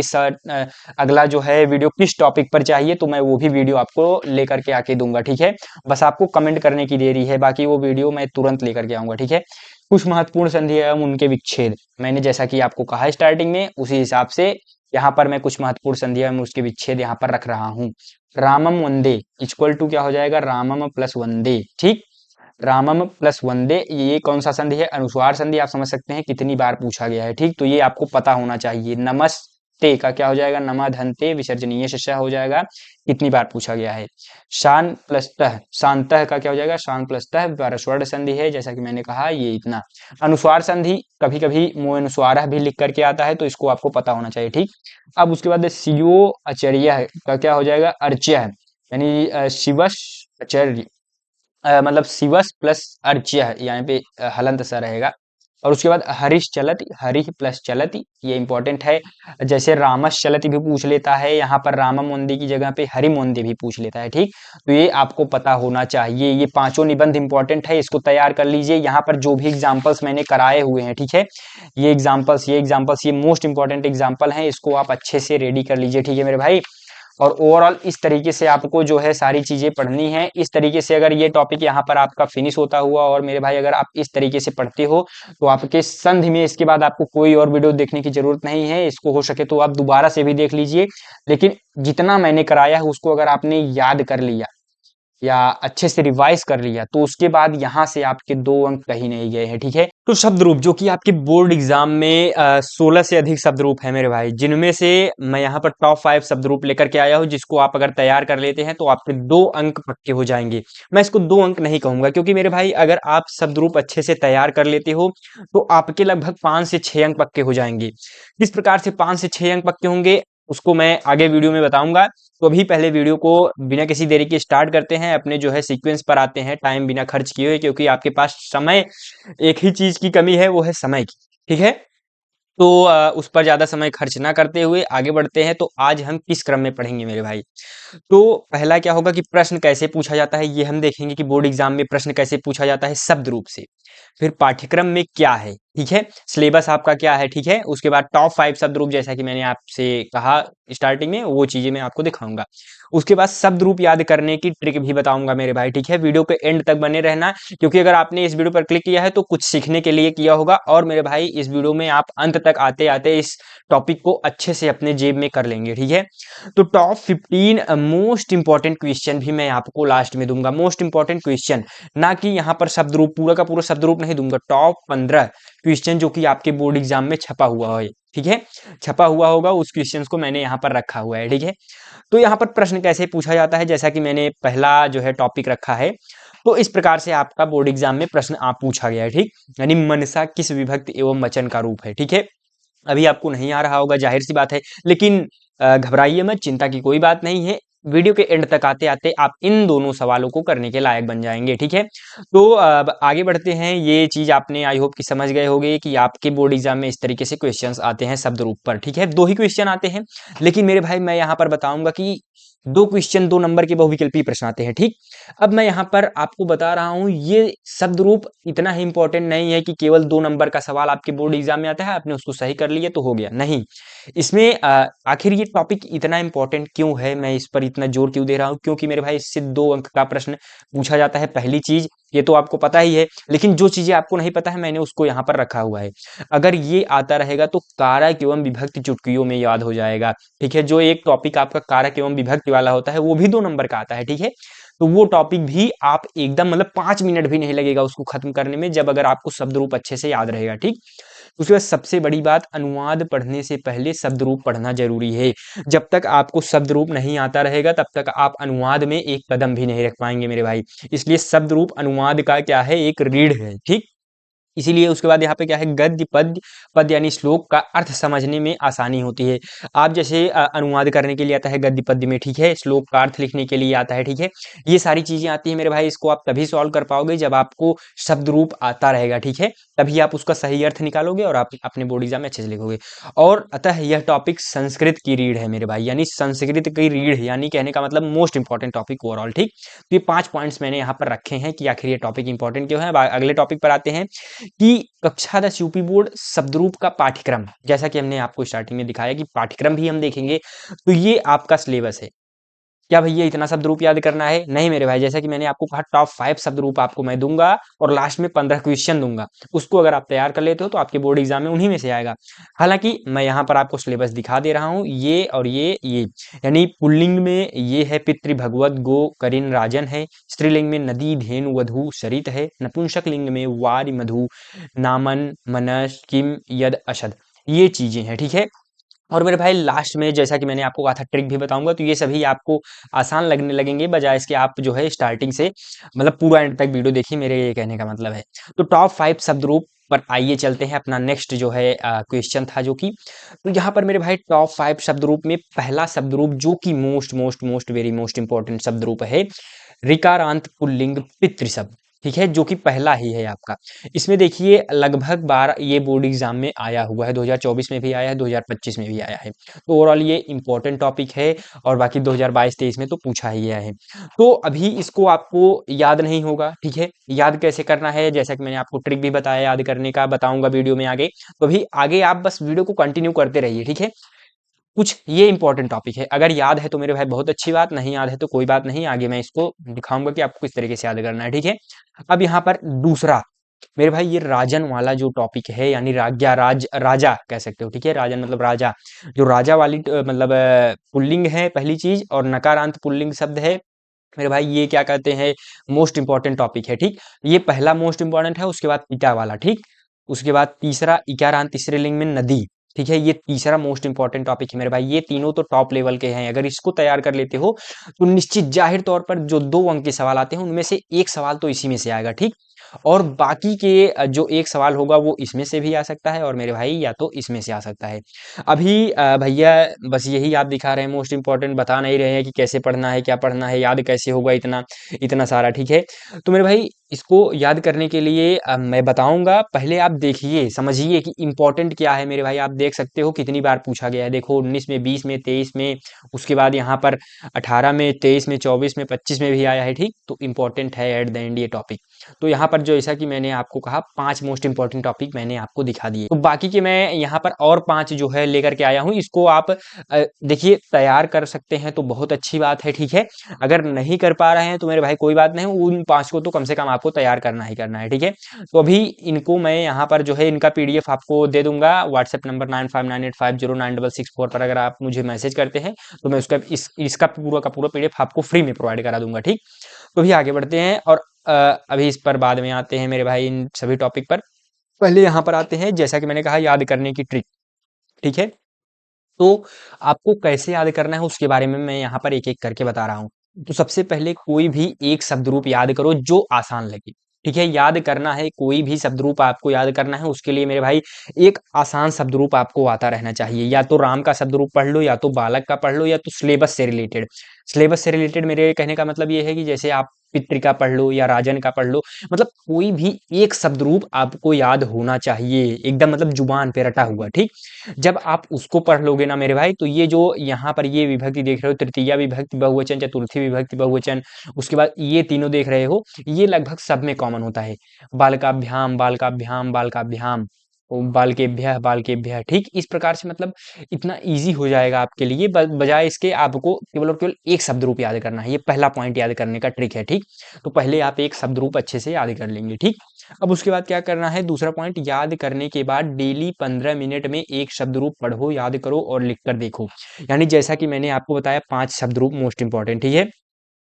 अगला जो है वीडियो किस टॉपिक पर चाहिए, तो मैं वो भी वीडियो आपको लेकर के आके दूंगा। ठीक है, बस आपको कमेंट करने की देरी है, बाकी वो वीडियो मैं तुरंत लेकर के आऊंगा। ठीक है, कुछ महत्वपूर्ण संधि एवं उनके विच्छेद, मैंने जैसा कि आपको कहा स्टार्टिंग में, उसी हिसाब से यहाँ पर मैं कुछ महत्वपूर्ण संधि एवं उसके विच्छेद यहाँ पर रख रहा हूँ। रामम वंदे इक्वल टू क्या हो जाएगा, रामम प्लस वंदे। ठीक, रामम प्लस वंदे, ये कौन सा संधि है, अनुस्वार संधि। आप समझ सकते हैं कितनी बार पूछा गया है। ठीक, तो ये आपको पता होना चाहिए। नमस्ते का क्या हो जाएगा, नमधन्ते विसर्जनीय शिष्य हो जाएगा, कितनी बार पूछा गया है। शान प्लस तह, शांतः का क्या हो जाएगा, शान प्लस तह परस्वर संधि है, जैसा कि मैंने कहा ये इतना। अनुस्वार संधि कभी कभी मो अनुस्वार भी लिख करके आता है, तो इसको आपको पता होना चाहिए। ठीक, अब उसके बाद सियो आचर्य का क्या हो जाएगा, अर्च्य, यानी शिवश आचर्य, मतलब शिवस प्लस अर्च्य, यहाँ पे हलंत सा रहेगा। और उसके बाद हरीश चलति, हरि प्लस चलति, ये इंपॉर्टेंट है। जैसे रामस चलति भी पूछ लेता है, यहाँ पर रामम वंदे की जगह पे हरि वंदे भी पूछ लेता है। ठीक, तो ये आपको पता होना चाहिए। ये पांचों निबंध इंपॉर्टेंट है, इसको तैयार कर लीजिए। यहाँ पर जो भी एग्जाम्पल्स मैंने कराए हुए हैं, ठीक है, ये एग्जाम्पल्स ये मोस्ट इंपॉर्टेंट एग्जाम्पल हैं, इसको आप अच्छे से रेडी कर लीजिए। ठीक है मेरे भाई, और ओवरऑल इस तरीके से आपको जो है सारी चीजें पढ़नी है। इस तरीके से अगर ये टॉपिक यहाँ पर आपका फिनिश होता हुआ, और मेरे भाई अगर आप इस तरीके से पढ़ते हो तो आपके संधि में इसके बाद आपको कोई और वीडियो देखने की जरूरत नहीं है। इसको हो सके तो आप दोबारा से भी देख लीजिए, लेकिन जितना मैंने कराया है उसको अगर आपने याद कर लिया या अच्छे से रिवाइज कर लिया तो उसके बाद यहाँ से आपके 2 अंक कहीं नहीं गए हैं। ठीक है, तो शब्द रूप जो कि आपके बोर्ड एग्जाम में 16 से अधिक शब्द रूप है मेरे भाई, जिनमें से मैं यहाँ पर टॉप 5 शब्द रूप लेकर के आया हूँ, जिसको आप अगर तैयार कर लेते हैं तो आपके 2 अंक पक्के हो जाएंगे। मैं इसको 2 अंक नहीं कहूंगा, क्योंकि मेरे भाई अगर आप शब्द रूप अच्छे से तैयार कर लेते हो तो आपके लगभग 5 से 6 अंक पक्के हो जाएंगे। किस प्रकार से 5 से 6 अंक पक्के होंगे उसको मैं आगे वीडियो में बताऊंगा। तो अभी पहले वीडियो को बिना किसी देरी के स्टार्ट करते हैं, अपने जो है सीक्वेंस पर आते हैं, टाइम बिना खर्च किए हुए, क्योंकि आपके पास समय, एक ही चीज की कमी है, वो है समय की। ठीक है, तो उस पर ज्यादा समय खर्च ना करते हुए आगे बढ़ते हैं। तो आज हम किस क्रम में पढ़ेंगे मेरे भाई, तो पहला क्या होगा कि प्रश्न कैसे पूछा जाता है, ये हम देखेंगे कि बोर्ड एग्जाम में प्रश्न कैसे पूछा जाता है शब्द रूप से। फिर पाठ्यक्रम में क्या है, ठीक है, सिलेबस आपका क्या है, ठीक है। उसके बाद टॉप 5 शब्द रूप, जैसा कि मैंने आपसे कहा स्टार्टिंग में, वो चीजें मैं आपको दिखाऊंगा। उसके बाद शब्द रूप याद करने की ट्रिक भी बताऊंगा मेरे भाई। ठीक है, वीडियो के एंड तक बने रहना, क्योंकि अगर आपने इस वीडियो पर क्लिक किया है तो कुछ सीखने के लिए किया होगा। और मेरे भाई इस वीडियो में आप अंत तक आते आते इस टॉपिक को अच्छे से अपने जेब में कर लेंगे। ठीक है, तो टॉप 15 मोस्ट इंपॉर्टेंट क्वेश्चन भी मैं आपको लास्ट में दूंगा। मोस्ट इंपॉर्टेंट क्वेश्चन, ना कि यहाँ पर शब्द रूप पूरा का पूरा शब्द रूप नहीं दूंगा। टॉप 15 क्वेश्चन जो कि आपके बोर्ड एग्जाम में छपा हुआ है, ठीक है, छपा हुआ होगा, उस क्वेश्चंस को मैंने यहाँ पर रखा हुआ है। ठीक है, तो यहाँ पर प्रश्न कैसे पूछा जाता है, जैसा कि मैंने पहला जो है टॉपिक रखा है, तो इस प्रकार से आपका बोर्ड एग्जाम में प्रश्न आप पूछा गया है। ठीक, यानी मनसा किस विभक्ति एवं वचन का रूप है। ठीक है, अभी आपको नहीं आ रहा होगा, जाहिर सी बात है, लेकिन घबराइए मत, चिंता की कोई बात नहीं है। वीडियो के एंड तक आते आते आप इन दोनों सवालों को करने के लायक बन जाएंगे। ठीक है, तो अब आगे बढ़ते हैं। ये चीज आपने आई होप कि समझ गए होंगे कि आपके बोर्ड एग्जाम में इस तरीके से क्वेश्चंस आते हैं शब्द रूप पर। ठीक है, दो ही क्वेश्चन आते हैं, लेकिन मेरे भाई मैं यहाँ पर बताऊंगा कि दो क्वेश्चन 2 नंबर के बहुविकल्पी प्रश्न आते हैं। ठीक, अब मैं यहाँ पर आपको बता रहा हूँ ये शब्द रूप इतना ही इंपॉर्टेंट नहीं है कि केवल 2 नंबर का सवाल आपके बोर्ड एग्जाम में आता है, आपने उसको सही कर लिया तो हो गया, नहीं। इसमें आखिर ये टॉपिक इतना इंपॉर्टेंट क्यों है, मैं इस पर इतना जोर क्यों दे रहा हूँ, क्योंकि मेरे भाई इससे 2 अंक का प्रश्न पूछा जाता है। पहली चीज ये तो आपको पता ही है, लेकिन जो चीजें आपको नहीं पता है मैंने उसको यहाँ पर रखा हुआ है। अगर ये आता रहेगा तो कारक एवं विभक्ति चुटकियों में याद हो जाएगा। ठीक है, जो एक टॉपिक आपका कारक एवं विभक्ति वाला होता है वो भी 2 नंबर का आता है। ठीक है, तो वो टॉपिक भी आप एकदम मतलब 5 मिनट भी नहीं लगेगा उसको खत्म करने में, जब अगर आपको शब्द रूप अच्छे से याद रहेगा। ठीक, उसके बाद सबसे बड़ी बात, अनुवाद पढ़ने से पहले शब्द रूप पढ़ना जरूरी है। जब तक आपको शब्द रूप नहीं आता रहेगा तब तक आप अनुवाद में एक कदम भी नहीं रख पाएंगे मेरे भाई। इसलिए शब्द रूप अनुवाद का क्या है, एक रीढ़ है। ठीक, इसीलिए उसके बाद यहाँ पे क्या है, गद्य पद्य, पद यानी श्लोक का अर्थ समझने में आसानी होती है। आप जैसे अनुवाद करने के लिए आता है गद्य पद्य में, ठीक है, श्लोक का अर्थ लिखने के लिए आता है। ठीक है, ये सारी चीजें आती है मेरे भाई, इसको आप तभी सॉल्व कर पाओगे जब आपको शब्द रूप आता रहेगा। ठीक है, तभी आप उसका सही अर्थ निकालोगे और आप अपने बोर्ड एग्जाम में अच्छे से लिखोगे। और अतः यह टॉपिक संस्कृत की रीढ़ है मेरे भाई, यानी संस्कृत की रीढ़, यानी कहने का मतलब मोस्ट इंपॉर्टेंट टॉपिक ओवरऑल। ठीक, तो ये 5 पॉइंट्स मैंने यहाँ पर रखे हैं कि आखिर ये टॉपिक इंपॉर्टेंट क्यों है। अब अगले टॉपिक पर आते हैं कि कक्षा 10 यूपी बोर्ड शब्दरूप का पाठ्यक्रम, जैसा कि हमने आपको स्टार्टिंग में दिखाया कि पाठ्यक्रम भी हम देखेंगे, तो ये आपका सिलेबस है। क्या भैया इतना शब्द रूप याद करना है? नहीं मेरे भाई, जैसा कि मैंने आपको कहा टॉप 5 शब्द रूप आपको मैं दूंगा और लास्ट में 15 क्वेश्चन दूंगा। उसको अगर आप तैयार कर लेते हो तो आपके बोर्ड एग्जाम में उन्हीं में से आएगा। हालांकि मैं यहाँ पर आपको सिलेबस दिखा दे रहा हूँ, ये और ये यानी पुल्लिंग में ये है पितृ भगवत गो करिन राजन है, स्त्रीलिंग में नदी धेनु वधु सरित है, नपुंसक लिंग में वारि मधु नामन मनस किम यद अशद, ये चीजें हैं। ठीक है, और मेरे भाई लास्ट में जैसा कि मैंने आपको कहा था ट्रिक भी बताऊंगा, तो ये सभी आपको आसान लगने लगेंगे, बजाय इसके आप जो है स्टार्टिंग से मतलब पूरा एंड तक वीडियो देखिए, मेरे ये कहने का मतलब है। तो टॉप 5 शब्द रूप पर आइए चलते हैं, अपना नेक्स्ट जो है क्वेश्चन था जो कि, तो यहाँ पर मेरे भाई टॉप 5 शब्द रूप में पहला शब्द रूप जो कि most most most very most important शब्द रूप है, ऋकारांत पुल्लिंग पितृ शब्द। ठीक है, जो कि पहला ही है आपका। इसमें देखिए लगभग 12 ये बोर्ड एग्जाम में आया हुआ है, 2024 में भी आया है, 2025 में भी आया है। तो ओवरऑल ये इंपॉर्टेंट टॉपिक है, और बाकी 2022-23 में तो पूछा ही गया है। तो अभी इसको आपको याद नहीं होगा। ठीक है, याद कैसे करना है, जैसा कि मैंने आपको ट्रिक भी बताया याद करने का, बताऊंगा वीडियो में आगे। तो अभी आगे आप बस वीडियो को कंटिन्यू करते रहिए। ठीक है, कुछ ये इंपॉर्टेंट टॉपिक है, अगर याद है तो मेरे भाई बहुत अच्छी बात, नहीं याद है तो कोई बात नहीं, आगे मैं इसको दिखाऊंगा कि आपको किस तरीके से याद करना है। ठीक है, अब यहाँ पर दूसरा मेरे भाई ये राजन वाला जो टॉपिक है, यानी राज्ञा राजा कह सकते हो। ठीक है, राजन मतलब राजा, जो राजा वाली मतलब पुल्लिंग है पहली चीज, और नकारांत पुल्लिंग शब्द है मेरे भाई, ये क्या कहते हैं, मोस्ट इंपॉर्टेंट टॉपिक है। ठीक, ये पहला मोस्ट इंपॉर्टेंट है, उसके बाद पिता वाला। ठीक, उसके बाद तीसरा इकारांत तीसरे लिंग में नदी। ठीक है, ये तीसरा मोस्ट इंपॉर्टेंट टॉपिक है मेरे भाई, ये तीनों तो टॉप लेवल के हैं। अगर इसको तैयार कर लेते हो तो निश्चित जाहिर तौर पर जो 2 अंक के सवाल आते हैं उनमें से एक सवाल तो इसी में से आएगा। ठीक, और बाकी के जो एक सवाल होगा वो इसमें से भी आ सकता है, और मेरे भाई या तो इसमें से आ सकता है। अभी भैया बस यही आप दिखा रहे हैं मोस्ट इंपॉर्टेंट, बता नहीं रहे हैं कि कैसे पढ़ना है, क्या पढ़ना है, याद कैसे होगा इतना इतना सारा। ठीक है, तो मेरे भाई इसको याद करने के लिए मैं बताऊंगा, पहले आप देखिए समझिए कि इंपॉर्टेंट क्या है मेरे भाई। आप देख सकते हो कितनी बार पूछा गया है, देखो 19 में, 20 में, 23 में, उसके बाद यहाँ पर 18 में, 23 में, 24 में, 25 में भी आया है। ठीक, तो इंपॉर्टेंट है एट द एंड ये टॉपिक। तो यहाँ पर जैसा कि मैंने आपको कहा 5 मोस्ट इंपॉर्टेंट टॉपिक मैंने आपको दिखा दिए, तो बाकी के मैं यहाँ पर और 5 जो है लेकर के आया हूँ, इसको आप देखिए तैयार कर सकते हैं तो बहुत अच्छी बात है। ठीक है, अगर नहीं कर पा रहे हैं तो मेरे भाई कोई बात नहीं, उन 5 को तो कम से कम आपको तैयार करना ही करना है। ठीक है, तो अभी इनको मैं यहाँ पर जो है इनका पीडीएफ आपको दे दूंगा, व्हाट्सएप नंबर 9598509664 पर अगर आप मुझे मैसेज करते हैं तो मैं उसका इसका पूरा का पूरा पीडीएफ आपको फ्री में प्रोवाइड करा दूंगा। ठीक, तो भी आगे बढ़ते हैं, और अभी इस पर बाद में आते हैं मेरे भाई, इन सभी टॉपिक पर। पहले यहाँ पर आते हैं, जैसा कि मैंने कहा याद करने की ट्रिक। ठीक है, तो आपको कैसे याद करना है उसके बारे में मैं यहाँ पर एक एक करके बता रहा हूँ। तो सबसे पहले कोई भी एक शब्द रूप याद करो जो आसान लगे। ठीक है, याद करना है, कोई भी शब्द रूप आपको याद करना है, उसके लिए मेरे भाई एक आसान शब्द रूप आपको आता रहना चाहिए। या तो राम का शब्द रूप पढ़ लो, या तो बालक का पढ़ लो, या तो सिलेबस से रिलेटेड। सिलेबस से रिलेटेड मेरे कहने का मतलब ये है कि जैसे आप पितृ का पढ़ लो या राजन का पढ़ लो, मतलब कोई भी एक शब्द रूप आपको याद होना चाहिए, एकदम मतलब जुबान पे रटा हुआ, ठीक। जब आप उसको पढ़ लोगे ना मेरे भाई, तो ये जो यहाँ पर ये विभक्ति देख रहे हो, तृतीया विभक्ति बहुवचन, चतुर्थी विभक्ति बहुवचन, उसके बाद ये तीनों देख रहे हो, ये लगभग सब में कॉमन होता है। बालकाभ्याम, बालकाभ्याम, बालकाभ्याम, बालकेभ्यः, बालकेभ्यः, ठीक। इस प्रकार से मतलब इतना ईज़ी हो जाएगा आपके लिए, ब बजाय इसके आपको केवल और केवल एक शब्द रूप याद करना है। ये पहला पॉइंट याद करने का ट्रिक है, ठीक। तो पहले आप एक शब्द रूप अच्छे से याद कर लेंगे, ठीक। अब उसके बाद क्या करना है, दूसरा पॉइंट, याद करने के बाद डेली 15 मिनट में एक शब्द रूप पढ़ो, याद करो और लिख कर देखो। यानी जैसा कि मैंने आपको बताया 5 शब्द रूप मोस्ट इंपॉर्टेंट, ठीक है।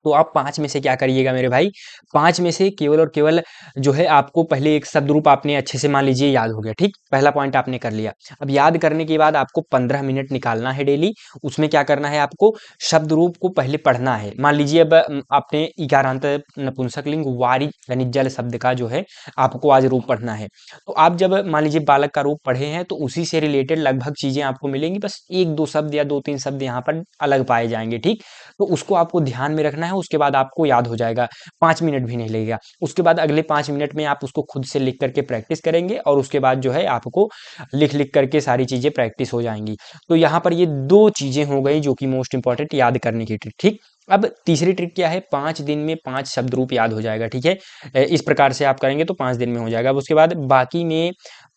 तो आप 5 में से क्या करिएगा मेरे भाई, 5 में से केवल और केवल जो है आपको पहले एक शब्द रूप आपने अच्छे से मान लीजिए याद हो गया, ठीक? पहला पॉइंट आपने कर लिया। अब याद करने के बाद आपको 15 मिनट निकालना है डेली, उसमें क्या करना है आपको, शब्द रूप को पहले पढ़ना है। मान लीजिए अब आपने इकारांत नपुंसकलिंग वारी यानी जल शब्द का जो है आपको आज रूप पढ़ना है। तो आप जब मान लीजिए बालक का रूप पढ़े हैं, तो उसी से रिलेटेड लगभग चीज़ें आपको मिलेंगी, बस 1-2 शब्द या 2-3 शब्द यहाँ पर अलग पाए जाएँगे, ठीक? तो उसको आपको ध्यान में रखना है, उसके बाद आपको याद हो जाएगा, 5 मिनट भी नहीं लगेगा। उसके बाद अगले 5 मिनट में आप उसको खुद से लिख करके प्रैक्टिस करेंगे, और उसके बाद जो है आपको लिख-लिख करके सारी चीज़ें प्रैक्टिस हो जाएँगी। तो यहाँ पर ये 2 चीज़ें हो गई जो कि मोस्ट इम्पोर्टेंट याद करने की ट्रिक, ठीक। अब तीसरी ट्रिक क्या है, 5 दिन में 5 शब्द रूप याद हो जाएगा, ठीक है। इस प्रकार से आप करेंगे तो 5 दिन में हो जाएगा। अब उसके बाद बाकी में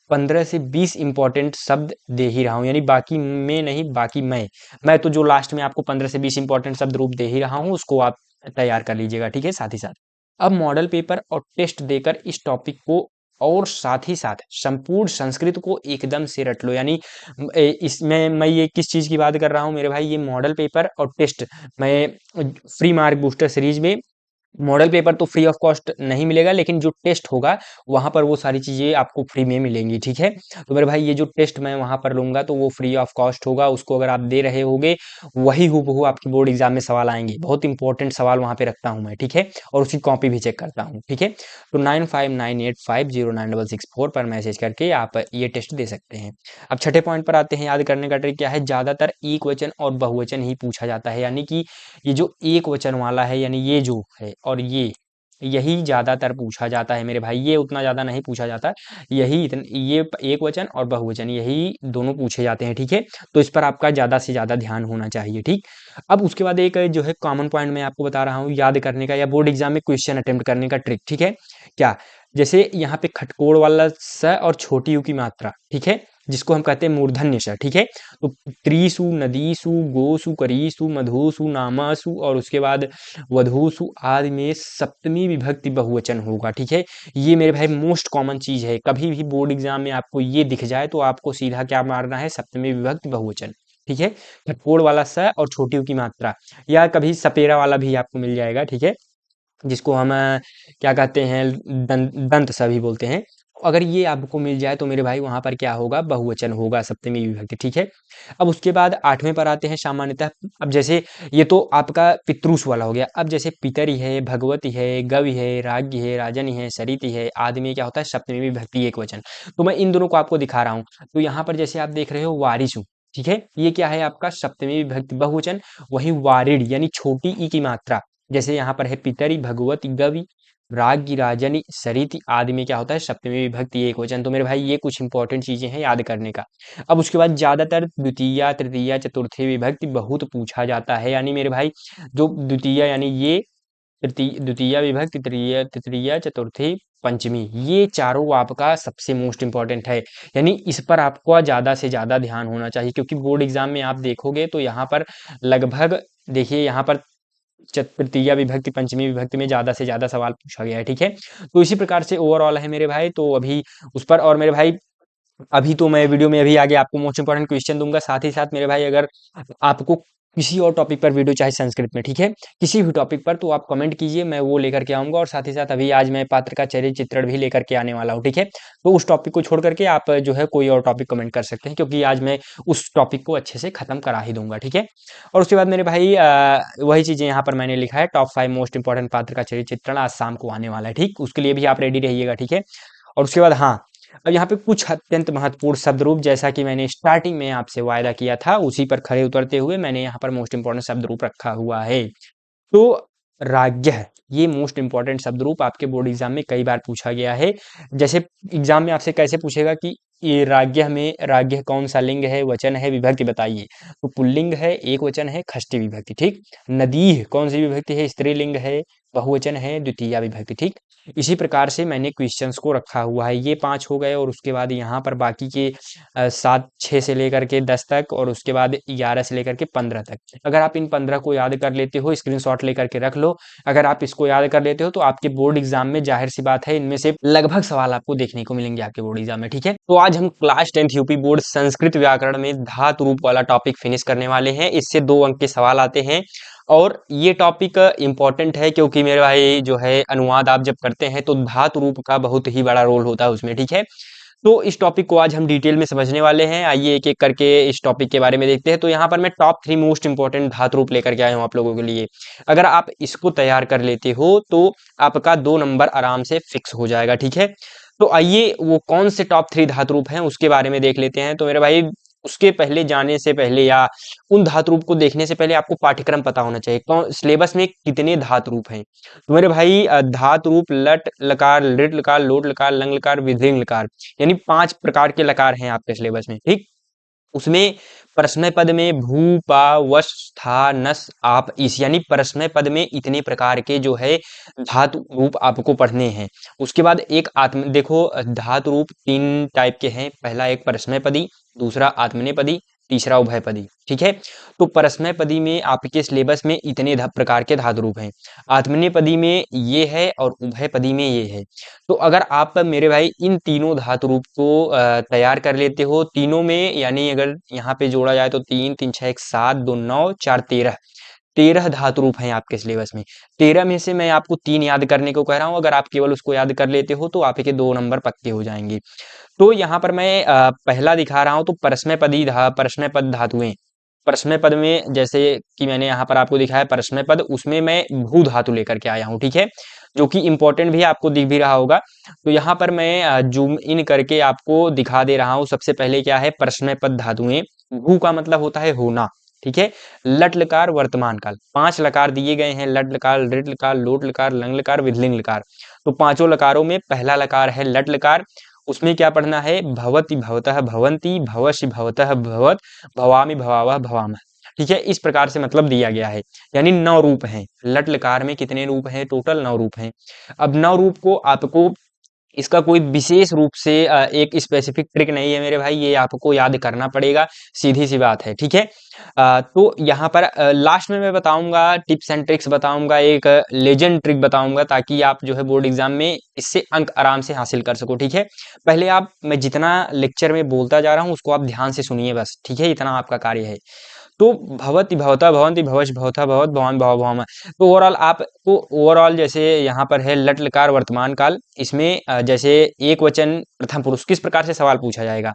15 से 20 इंपॉर्टेंट शब्द दे ही रहा हूँ, यानी बाकी में नहीं, बाकी मैं तो जो लास्ट में आपको 15 से 20 इंपॉर्टेंट शब्द रूप दे ही रहा हूँ, उसको आप तैयार कर लीजिएगा, ठीक है, साथ ही साथ। अब मॉडल पेपर और टेस्ट देकर इस टॉपिक को और साथ ही साथ संपूर्ण संस्कृत को एकदम से रट लो। यानी इसमें मैं ये किस चीज़ की बात कर रहा हूँ मेरे भाई, ये मॉडल पेपर और टेस्ट मैं फ्री मार्क बूस्टर सीरीज में, मॉडल पेपर तो फ्री ऑफ कॉस्ट नहीं मिलेगा, लेकिन जो टेस्ट होगा वहाँ पर वो सारी चीज़ें आपको फ्री में मिलेंगी, ठीक है। तो मेरे भाई ये जो टेस्ट मैं वहाँ पर लूँगा तो वो फ्री ऑफ कॉस्ट होगा, उसको अगर आप दे रहे होगे, वही हूबहू आपकी बोर्ड एग्जाम में सवाल आएंगे। बहुत इंपॉर्टेंट सवाल वहाँ पे रखता हूँ मैं, ठीक है, और उसकी कॉपी भी चेक करता हूँ, ठीक है। तो 9598509664 पर मैसेज करके आप ये टेस्ट दे सकते हैं। अब छठे पॉइंट पर आते हैं, याद करने का ट्रिक क्या है, ज़्यादातर एक वचन और बहुवचन ही पूछा जाता है। यानी कि ये जो एक वचन वाला है, यानी ये जो है और ये, यही ज़्यादातर पूछा जाता है मेरे भाई, ये उतना ज़्यादा नहीं पूछा जाता। ये एक वचन और बहुवचन यही दोनों पूछे जाते हैं, ठीक है। तो इस पर आपका ज़्यादा से ज़्यादा ध्यान होना चाहिए, ठीक। अब उसके बाद एक जो है कॉमन पॉइंट मैं आपको बता रहा हूँ याद करने का, या बोर्ड एग्जाम में क्वेश्चन अटेम्प्ट करने का ट्रिक, ठीक है। क्या, जैसे यहाँ पे खटकोड़ वाला स और छोटी यू की मात्रा, ठीक है, जिसको हम कहते हैं मूर्धन्य स, ठीक है। तो त्रिसु, नदीसु, गोसु, करीसु, मधुसु, नामासु, और उसके बाद वधूसु आदि में सप्तमी विभक्ति बहुवचन होगा, ठीक है। ये मेरे भाई मोस्ट कॉमन चीज है, कभी भी बोर्ड एग्जाम में आपको ये दिख जाए तो आपको सीधा क्या मारना है, सप्तमी विभक्ति बहुवचन, ठीक है। खटकोड़ वाला स और छोटी ऊ की मात्रा, या कभी सपेरा वाला भी आपको मिल जाएगा, ठीक है, जिसको हम क्या कहते हैं, दंत स भी बोलते हैं। अगर ये आपको मिल जाए तो मेरे भाई वहाँ पर क्या होगा, बहुवचन होगा, सप्तमी विभक्ति, ठीक है। अब उसके बाद 8वें पर आते हैं सामान्यतः। अब जैसे ये तो आपका पितृस वाला हो गया। अब जैसे पितरी है, भगवती है, गवि है, राज्ञी है, राजनी है, सरिति है आदि में क्या होता है, सप्तमी विभक्ति एक वचन। तो मैं इन दोनों को आपको दिखा रहा हूँ। तो यहाँ पर जैसे आप देख रहे हो वारिसु, ठीक है, ये क्या है आपका सप्तमी विभक्ति बहुवचन। वहीं वारिड यानी छोटी ई की मात्रा, जैसे यहाँ पर है पितरी, भगवती, गवि, राज्ञी, राजनी, सरिति आदि में क्या होता है, सप्तमी विभक्ति एक वचन। तो मेरे भाई ये कुछ इंपॉर्टेंट चीजें हैं याद करने का। अब उसके बाद ज्यादातर द्वितीय, तृतीय, चतुर्थी विभक्ति बहुत पूछा जाता है। यानी मेरे भाई जो द्वितीय यानी ये, द्वितीय विभक्ति, तृतीय, तृतीय, चतुर्थी, पंचमी, ये चारों आपका सबसे मोस्ट इंपॉर्टेंट है। यानी इस पर आपको ज्यादा से ज्यादा ध्यान होना चाहिए, क्योंकि बोर्ड एग्जाम में आप देखोगे तो यहाँ पर लगभग, देखिए यहाँ पर तृतीया विभक्ति, पंचमी विभक्ति में ज़्यादा से ज़्यादा सवाल पूछा गया है, ठीक है। तो इसी प्रकार से ओवरऑल है मेरे भाई, तो अभी उस पर, और मेरे भाई अभी तो मैं वीडियो में अभी आगे आपको मोस्ट इंपोर्टेंट क्वेश्चन दूंगा, साथ ही साथ मेरे भाई अगर आपको किसी और टॉपिक पर वीडियो, चाहे संस्कृत में, ठीक है, किसी भी टॉपिक पर, तो आप कमेंट कीजिए, मैं वो लेकर के आऊँगा। और साथ ही साथ अभी आज मैं पात्र का चरित्र चित्रण भी लेकर के आने वाला हूँ, ठीक है। तो उस टॉपिक को छोड़ करके आप जो है कोई और टॉपिक कमेंट कर सकते हैं, क्योंकि आज मैं उस टॉपिक को अच्छे से खत्म करा ही दूंगा, ठीक है। और उसके बाद मेरे भाई वही चीज़ें यहाँ पर मैंने लिखा है, टॉप 5 मोस्ट इंपॉर्टेंट पात्र का चरित्र चित्रण आज शाम को आने वाला है, ठीक, उसके लिए भी आप रेडी रहिएगा, ठीक है। और उसके बाद हाँ, अब यहाँ पे कुछ अत्यंत महत्वपूर्ण शब्द रूप, जैसा कि मैंने स्टार्टिंग में आपसे वायदा किया था, उसी पर खड़े उतरते हुए मैंने यहाँ पर मोस्ट इंपॉर्टेंट शब्द रूप रखा हुआ है। तो राज्य, ये मोस्ट इंपॉर्टेंट शब्द रूप आपके बोर्ड एग्जाम में कई बार पूछा गया है। जैसे एग्जाम में आपसे कैसे पूछेगा कि ये राज्य में, राज्य कौन सा लिंग है, वचन है, विभक्ति बताइए। तो पुल्लिंग है, एक वचन है, षष्ठी विभक्ति, ठीक। नदी कौन सी विभक्ति है, स्त्रीलिंग है, बहुवचन है, द्वितीया विभक्ति, ठीक। इसी प्रकार से मैंने क्वेश्चंस को रखा हुआ है। ये 5 हो गए, और उसके बाद यहाँ पर बाकी के 7 6 से लेकर के 10 तक, और उसके बाद 11 से लेकर के 15 तक। अगर आप इन 15 को याद कर लेते हो, स्क्रीनशॉट लेकर के रख लो। अगर आप इसको याद कर लेते हो तो आपके बोर्ड एग्जाम में जाहिर सी बात है इनमें से लगभग सवाल आपको देखने को मिलेंगे आपके बोर्ड एग्जाम में, ठीक है। तो आज हम class 10th UP board Sanskrit व्याकरण में धातु रूप वाला टॉपिक फिनिश करने वाले हैं। इससे 2 अंक के सवाल आते हैं, और ये टॉपिक इंपॉर्टेंट है, क्योंकि मेरे भाई जो है अनुवाद आप जब करते हैं तो धातु रूप का बहुत ही बड़ा रोल होता है उसमें, ठीक है। तो इस टॉपिक को आज हम डिटेल में समझने वाले हैं। आइए एक एक करके इस टॉपिक के बारे में देखते हैं। तो यहाँ पर मैं टॉप 3 मोस्ट इंपॉर्टेंट धातु रूप लेकर के आया हूँ आप लोगों के लिए। अगर आप इसको तैयार कर लेते हो तो आपका 2 नंबर आराम से फिक्स हो जाएगा, ठीक है। तो आइए वो कौन से टॉप 3 धातु रूप हैं उसके बारे में देख लेते हैं। तो मेरे भाई उसके पहले जाने से पहले, या उन धातु रूप को देखने से पहले, आपको पाठ्यक्रम पता होना चाहिए, कौन सिलेबस में कितने धातु रूप हैं। तो मेरे भाई धातु रूप लट लकार, लिट लकार, लोट लकार, लंग लकार, विधिंग लकार, यानी 5 प्रकार के लकार हैं आपके सिलेबस में, ठीक। उसमें परस्मय पद में भू, पा, वश, था, नस, आप, इस, यानी परस्मय पद में इतने प्रकार के जो है धातु रूप आपको पढ़ने हैं। उसके बाद एक आत्म, देखो धातु रूप 3 टाइप के हैं। पहला एक परस्मय पदी, दूसरा आत्मनेपदी, तीसरा उभयपदी, ठीक है। तो परस्मय पदी में आपके सिलेबस में इतने प्रकार के धातु रूप हैं। आत्मनेपदी में ये है, और उभयपदी में ये है। तो अगर आप मेरे भाई इन तीनों धातु रूप को तैयार कर लेते हो, तीनों में, यानी अगर यहाँ पे जोड़ा जाए तो 3 3 6 1 7 2 9 4 13, 13 धातु रूप हैं आपके सिलेबस में। 13 में से मैं आपको 3 याद करने को कह रहा हूँ। अगर आप केवल उसको याद कर लेते हो तो आपके 2 नंबर पक्के हो जाएंगे। तो यहाँ पर मैं पहला दिखा रहा हूँ, तो परस्मय पद धातुएं। परस्मय पद में जैसे कि मैंने यहाँ पर आपको दिखाया परस्मय पद, उसमें मैं भू धातु लेकर के आया हूँ, ठीक है, जो कि इंपॉर्टेंट भी आपको दिख भी रहा होगा। तो यहाँ पर मैं जूम इन करके आपको दिखा दे रहा हूँ। सबसे पहले क्या है, परस्मय पद धातुएं। भू का मतलब होता है होना, ठीक है। लट लकार वर्तमान काल, 5 लकार दिए गए हैं, लट लकार, लृट लकार, लोट लकार, लंग लकार, विधलिंग लकार। तो पांचों लकारों में पहला लकार है लट लकार। उसमें क्या पढ़ना है, भवति भवतः भवंती, भवसि भवतः भवत, भवामि भवावह भवामः, ठीक है। इस प्रकार से मतलब दिया गया है, यानी 9 रूप हैं। लट लकार में कितने रूप हैं, टोटल 9 रूप हैं। अब 9 रूप को आपको, इसका कोई विशेष रूप से एक स्पेसिफिक ट्रिक नहीं है मेरे भाई, ये आपको याद करना पड़ेगा, सीधी सी बात है, ठीक है। तो यहाँ पर लास्ट में मैं बताऊंगा, टिप्स एंड ट्रिक्स बताऊंगा, एक लेजेंड ट्रिक बताऊंगा, ताकि आप जो है बोर्ड एग्जाम में इससे अंक आराम से हासिल कर सको, ठीक है। पहले आप, मैं जितना लेक्चर में बोलता जा रहा हूँ उसको आप ध्यान से सुनिए बस, ठीक है, इतना आपका कार्य है। तो भवति भवता भवंती, भवश भवता भवत, भवान भव भवामः। तो ओवरऑल आपको, ओवरऑल जैसे यहाँ पर है लट लकार वर्तमान काल, इसमें जैसे एक वचन प्रथम पुरुष किस प्रकार से सवाल पूछा जाएगा।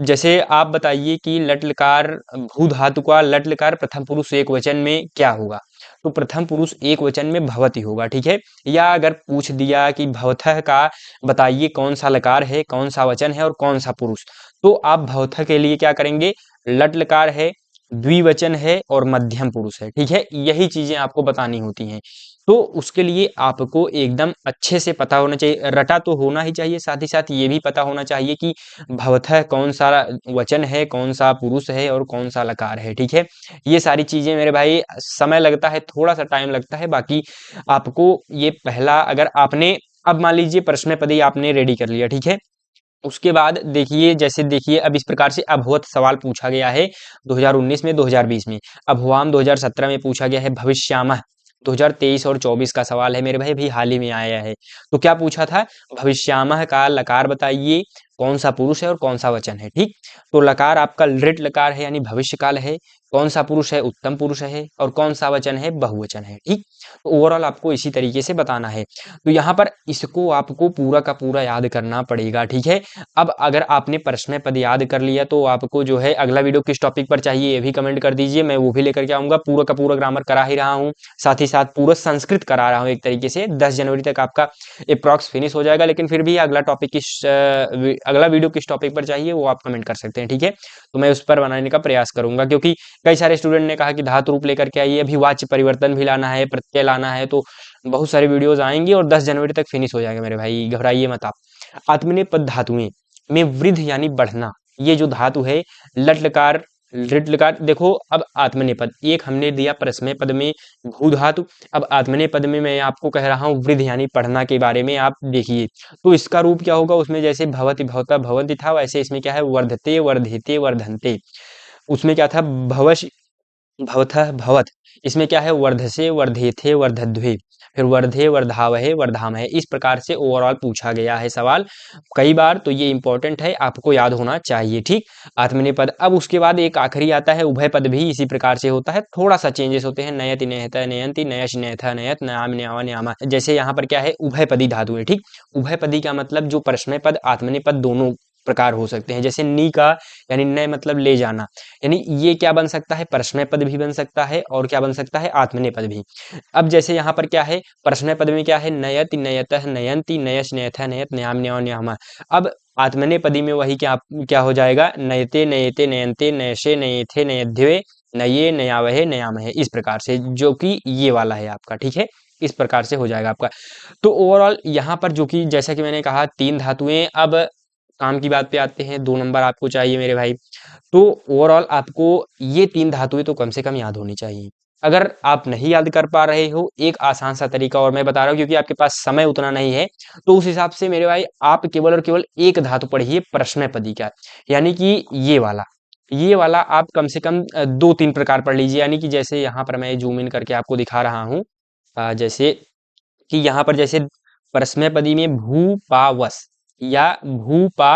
जैसे आप बताइए कि लट लकार भू धातु का लट लकार प्रथम पुरुष एक वचन में क्या होगा। तो प्रथम पुरुष एक वचन में भवति होगा, ठीक है। या अगर पूछ दिया कि भवतः का बताइए कौन सा लकार है, कौन सा वचन है और कौन सा पुरुष, तो आप भवतः के लिए क्या करेंगे, लट लकार है, द्विवचन है और मध्यम पुरुष है, ठीक है। यही चीजें आपको बतानी होती हैं। तो उसके लिए आपको एकदम अच्छे से पता होना चाहिए, रटा तो होना ही चाहिए, साथ ही साथ ये भी पता होना चाहिए कि भवतः कौन सा वचन है, कौन सा पुरुष है और कौन सा लकार है, ठीक है। ये सारी चीजें मेरे भाई, समय लगता है, थोड़ा सा टाइम लगता है, बाकी आपको ये पहला, अगर आपने, अब मान लीजिए प्रश्न पदी आपने रेडी कर लिया, ठीक है। उसके बाद देखिए, जैसे देखिए अब इस प्रकार से अभवत सवाल पूछा गया है 2019 में, 2020 में। अभवाम 2017 में पूछा गया है। भविष्यामः 2023 और 24 का सवाल है मेरे भाई, भी हाल ही में आया है। तो क्या पूछा था, भविष्यामः का लकार बताइए, कौन सा पुरुष है और कौन सा वचन है। ठीक, तो लकार आपका लृट लकार है यानी भविष्य काल है, कौन सा पुरुष है उत्तम पुरुष है, और कौन सा वचन है बहुवचन है। ठीक, तो ओवरऑल आपको इसी तरीके से बताना है। तो यहाँ पर इसको आपको पूरा का पूरा याद करना पड़ेगा। ठीक है, अब अगर आपने प्रश्न पद याद कर लिया तो आपको जो है अगला वीडियो किस टॉपिक पर चाहिए ये भी कमेंट कर दीजिए, मैं वो भी लेकर के आऊंगा। पूरा का पूरा ग्रामर करा ही रहा हूँ, साथ ही साथ पूरा संस्कृत करा रहा हूँ एक तरीके से। 10 जनवरी तक आपका अप्रॉक्स फिनिश हो जाएगा, लेकिन फिर भी अगला टॉपिक अगला वीडियो किस टॉपिक पर चाहिए वो आप कमेंट कर सकते हैं। ठीक है, तो मैं उस पर बनाने का प्रयास करूंगा, क्योंकि कई सारे स्टूडेंट ने कहा कि धातु रूप लेकर के आइए, अभी वाच्य परिवर्तन भी लाना है, प्रत्यय लाना है, तो बहुत सारे वीडियोज आएंगे और 10 जनवरी तक फिनिश हो जाएगा मेरे भाई, घबराइए मत आप। आत्मनेपद धातुएं में वृद्ध यानी बढ़ना, ये जो धातु है लट लकार लृट लकार, देखो अब आत्मनेपद एक हमने दिया प्रश्न पद में भू धातु, अब आत्मनेपद में मैं आपको कह रहा हूँ वृद्ध यानी पढ़ना के बारे में। आप देखिए तो इसका रूप क्या होगा, उसमें जैसे भवति भवता भवंति था, वैसे इसमें क्या है वर्धते वर्धिते वर्धन्ते। उसमें क्या था भवश भवतः भवत, इसमें क्या है वर्धसे वर्धेथे वर्धध्वे, फिर वर्धे वर्धावहे वर्धामहे। इस प्रकार से ओवरऑल पूछा गया है सवाल कई बार, तो ये इंपॉर्टेंट है, आपको याद होना चाहिए। ठीक, आत्मनेपद। अब उसके बाद एक आखिरी आता है उभय पद, भी इसी प्रकार से होता है, थोड़ा सा चेंजेस होते हैं, नयति नयता नयंती नयश नयथा नयत नयाम न्यावा न्यामा। जैसे यहाँ पर क्या है उभयपदी धातु है। ठीक, उभयपदी का मतलब जो प्रश्न पद आत्मनेपद दोनों प्रकार हो सकते हैं। जैसे नी का यानी नय मतलब ले जाना, यानी ये क्या बन सकता है प्रश्न पद भी बन सकता है और क्या बन सकता है आत्मनेपद भी। अब जैसे यहाँ पर क्या है प्रश्न पद में क्या है नयति नयतः नयंती नयश नयथा नयत न्याम न्याव न्यामा। अब आत्मनेपदी में वही क्या क्या हो जाएगा नयते नयते नयंते नयशे नयेथे नयध्वे नये नयावहे नयामहे, इस प्रकार से, जो कि ये वाला है आपका। ठीक है, इस प्रकार से हो जाएगा आपका। तो ओवरऑल यहाँ पर जो कि जैसा कि मैंने कहा 3 धातुएं। अब काम की बात पे आते हैं, 2 नंबर आपको चाहिए मेरे भाई। तो ओवरऑल आपको ये 3 धातुएं तो कम से कम याद होनी चाहिए। अगर आप नहीं याद कर पा रहे हो, एक आसान सा तरीका और मैं बता रहा हूँ, क्योंकि आपके पास समय उतना नहीं है, तो उस हिसाब से मेरे भाई आप केवल और केवल एक धातु पढ़िए प्रश्नपदी का, यानी कि ये वाला आप कम से कम 2-3 प्रकार पढ़ लीजिए। यानी कि जैसे यहाँ पर मैं जूम इन करके आपको दिखा रहा हूँ, जैसे कि यहाँ पर जैसे परस्मैपदी में भू पा वस या भू पा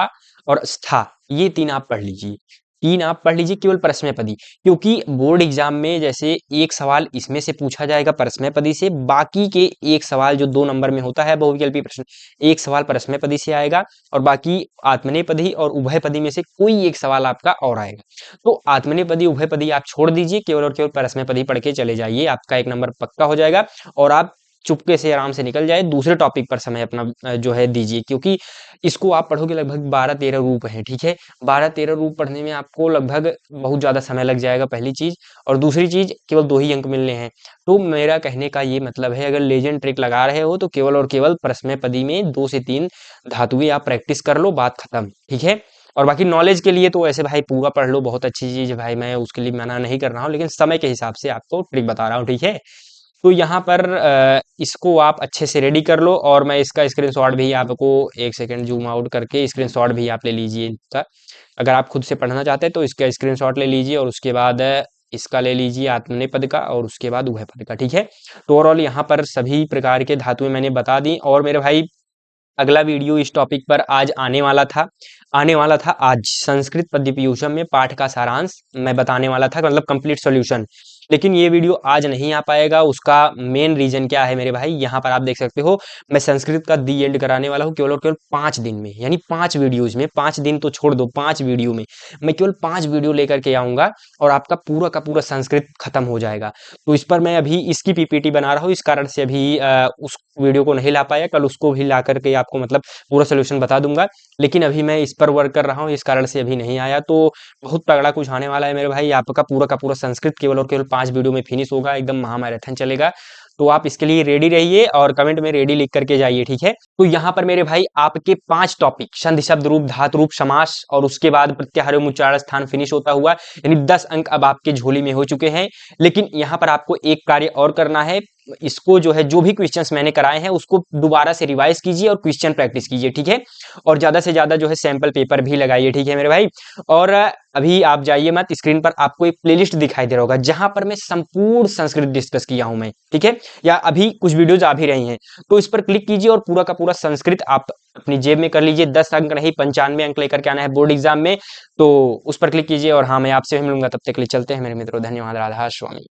और स्था, ये 3 आप पढ़ लीजिए। 3 आप पढ़ लीजिए केवल परस्मैपदी, क्योंकि बोर्ड एग्जाम में जैसे एक सवाल इसमें से पूछा जाएगा परस्मैपदी से, बाकी के एक सवाल जो 2 नंबर में होता है बहुविकल्पी प्रश्न, एक सवाल परस्मैपदी से आएगा और बाकी आत्मनेपदी और उभयपदी में से कोई एक सवाल आपका और आएगा। तो आत्मनेपदी उभयपदी आप छोड़ दीजिए, केवल और केवल परस्मैपदी पढ़ के चले जाइए, आपका 1 नंबर पक्का हो जाएगा और आप चुपके से आराम से निकल जाए। दूसरे टॉपिक पर समय अपना जो है दीजिए, क्योंकि इसको आप पढ़ोगे लगभग 12-13 रूप हैं। ठीक है, 12-13 रूप पढ़ने में आपको लगभग बहुत ज़्यादा समय लग जाएगा, पहली चीज़, और दूसरी चीज़ केवल 2 ही अंक मिलने हैं। तो मेरा कहने का ये मतलब है, अगर लेजेंड ट्रिक लगा रहे हो तो केवल और केवल प्रश्नपदी में 2 से 3 धातुएं आप प्रैक्टिस कर लो, बात खत्म। ठीक है, और बाकी नॉलेज के लिए तो ऐसे भाई पूरा पढ़ लो, बहुत अच्छी चीज़ है भाई, मैं उसके लिए मना नहीं कर रहा हूँ, लेकिन समय के हिसाब से आपको ट्रिक बता रहा हूँ। ठीक है, तो यहाँ पर इसको आप अच्छे से रेडी कर लो, और मैं इसका स्क्रीनशॉट भी आपको 1 सेकंड जूम आउट करके स्क्रीनशॉट भी आप ले लीजिए इसका। अगर आप खुद से पढ़ना चाहते हैं तो इसका स्क्रीनशॉट ले लीजिए, और उसके बाद इसका ले लीजिए आत्मनेपद का, और उसके बाद उभयपद का। ठीक है, तो ओवरऑल यहाँ पर सभी प्रकार के धातुएं मैंने बता दी। और मेरे भाई अगला वीडियो इस टॉपिक पर आज आने वाला था आज संस्कृत पद्य पीयूषम में पाठ का सारांश मैं बताने वाला था, मतलब कंप्लीट सॉल्यूशन, लेकिन ये वीडियो आज नहीं आ पाएगा। उसका मेन रीजन क्या है मेरे भाई, यहाँ पर आप देख सकते हो, मैं संस्कृत का दी एंड कराने वाला हूँ केवल और केवल 5 दिन में, यानी 5 वीडियोज में, 5 दिन तो छोड़ दो, 5 वीडियो में मैं केवल 5 वीडियो लेकर के आऊंगा और आपका पूरा का पूरा संस्कृत खत्म हो जाएगा। तो इस पर मैं अभी इसकी पीपीटी बना रहा हूँ, इस कारण से अभी उस वीडियो को नहीं ला पाया, कल उसको भी ला करके आपको मतलब पूरा सोल्यूशन बता दूंगा, लेकिन अभी मैं इस पर वर्क कर रहा हूँ, इस कारण से अभी नहीं आया। तो बहुत तगड़ा कुछ आने वाला है मेरे भाई, आपका पूरा का पूरा संस्कृत केवल और केवल 5 वीडियो में फिनिश होगा, एकदम महामैराथन चलेगा। तो आप इसके लिए रेडी रहिए और कमेंट में रेडी लिख करके जाइए। ठीक है, तो यहाँ पर मेरे भाई आपके 5 टॉपिक संधि शब्द रूप धातु रूप समास और उसके बाद प्रत्याहार एवं उच्चारण स्थान फिनिश होता हुआ, यानी 10 अंक अब आपके झोली में हो चुके हैं। लेकिन यहाँ पर आपको एक कार्य और करना है, इसको जो है, जो भी क्वेश्चंस मैंने कराए हैं उसको दोबारा से रिवाइज कीजिए और क्वेश्चन प्रैक्टिस कीजिए, ठीक है। और ज्यादा से ज्यादा जो है सैंपल पेपर भी लगाइए, ठीक है मेरे भाई। और अभी आप जाइए मत, स्क्रीन पर आपको एक प्लेलिस्ट दिखाई दे रहा होगा जहां पर मैं संपूर्ण संस्कृत डिस्कस किया हूं मैं, ठीक है। या अभी कुछ वीडियोज आ भी रही हैं, तो इस पर क्लिक कीजिए और पूरा का पूरा संस्कृत आप अपनी जेब में कर लीजिए। 10 अंक नहीं, 95 अंक लेकर के आना है बोर्ड एग्जाम में, तो उस पर क्लिक कीजिए। और हाँ, मैं आपसे भी मिलूंगा, तब तक के लिए चलते हैं मेरे मित्रों, धन्यवाद, राधा स्वामी।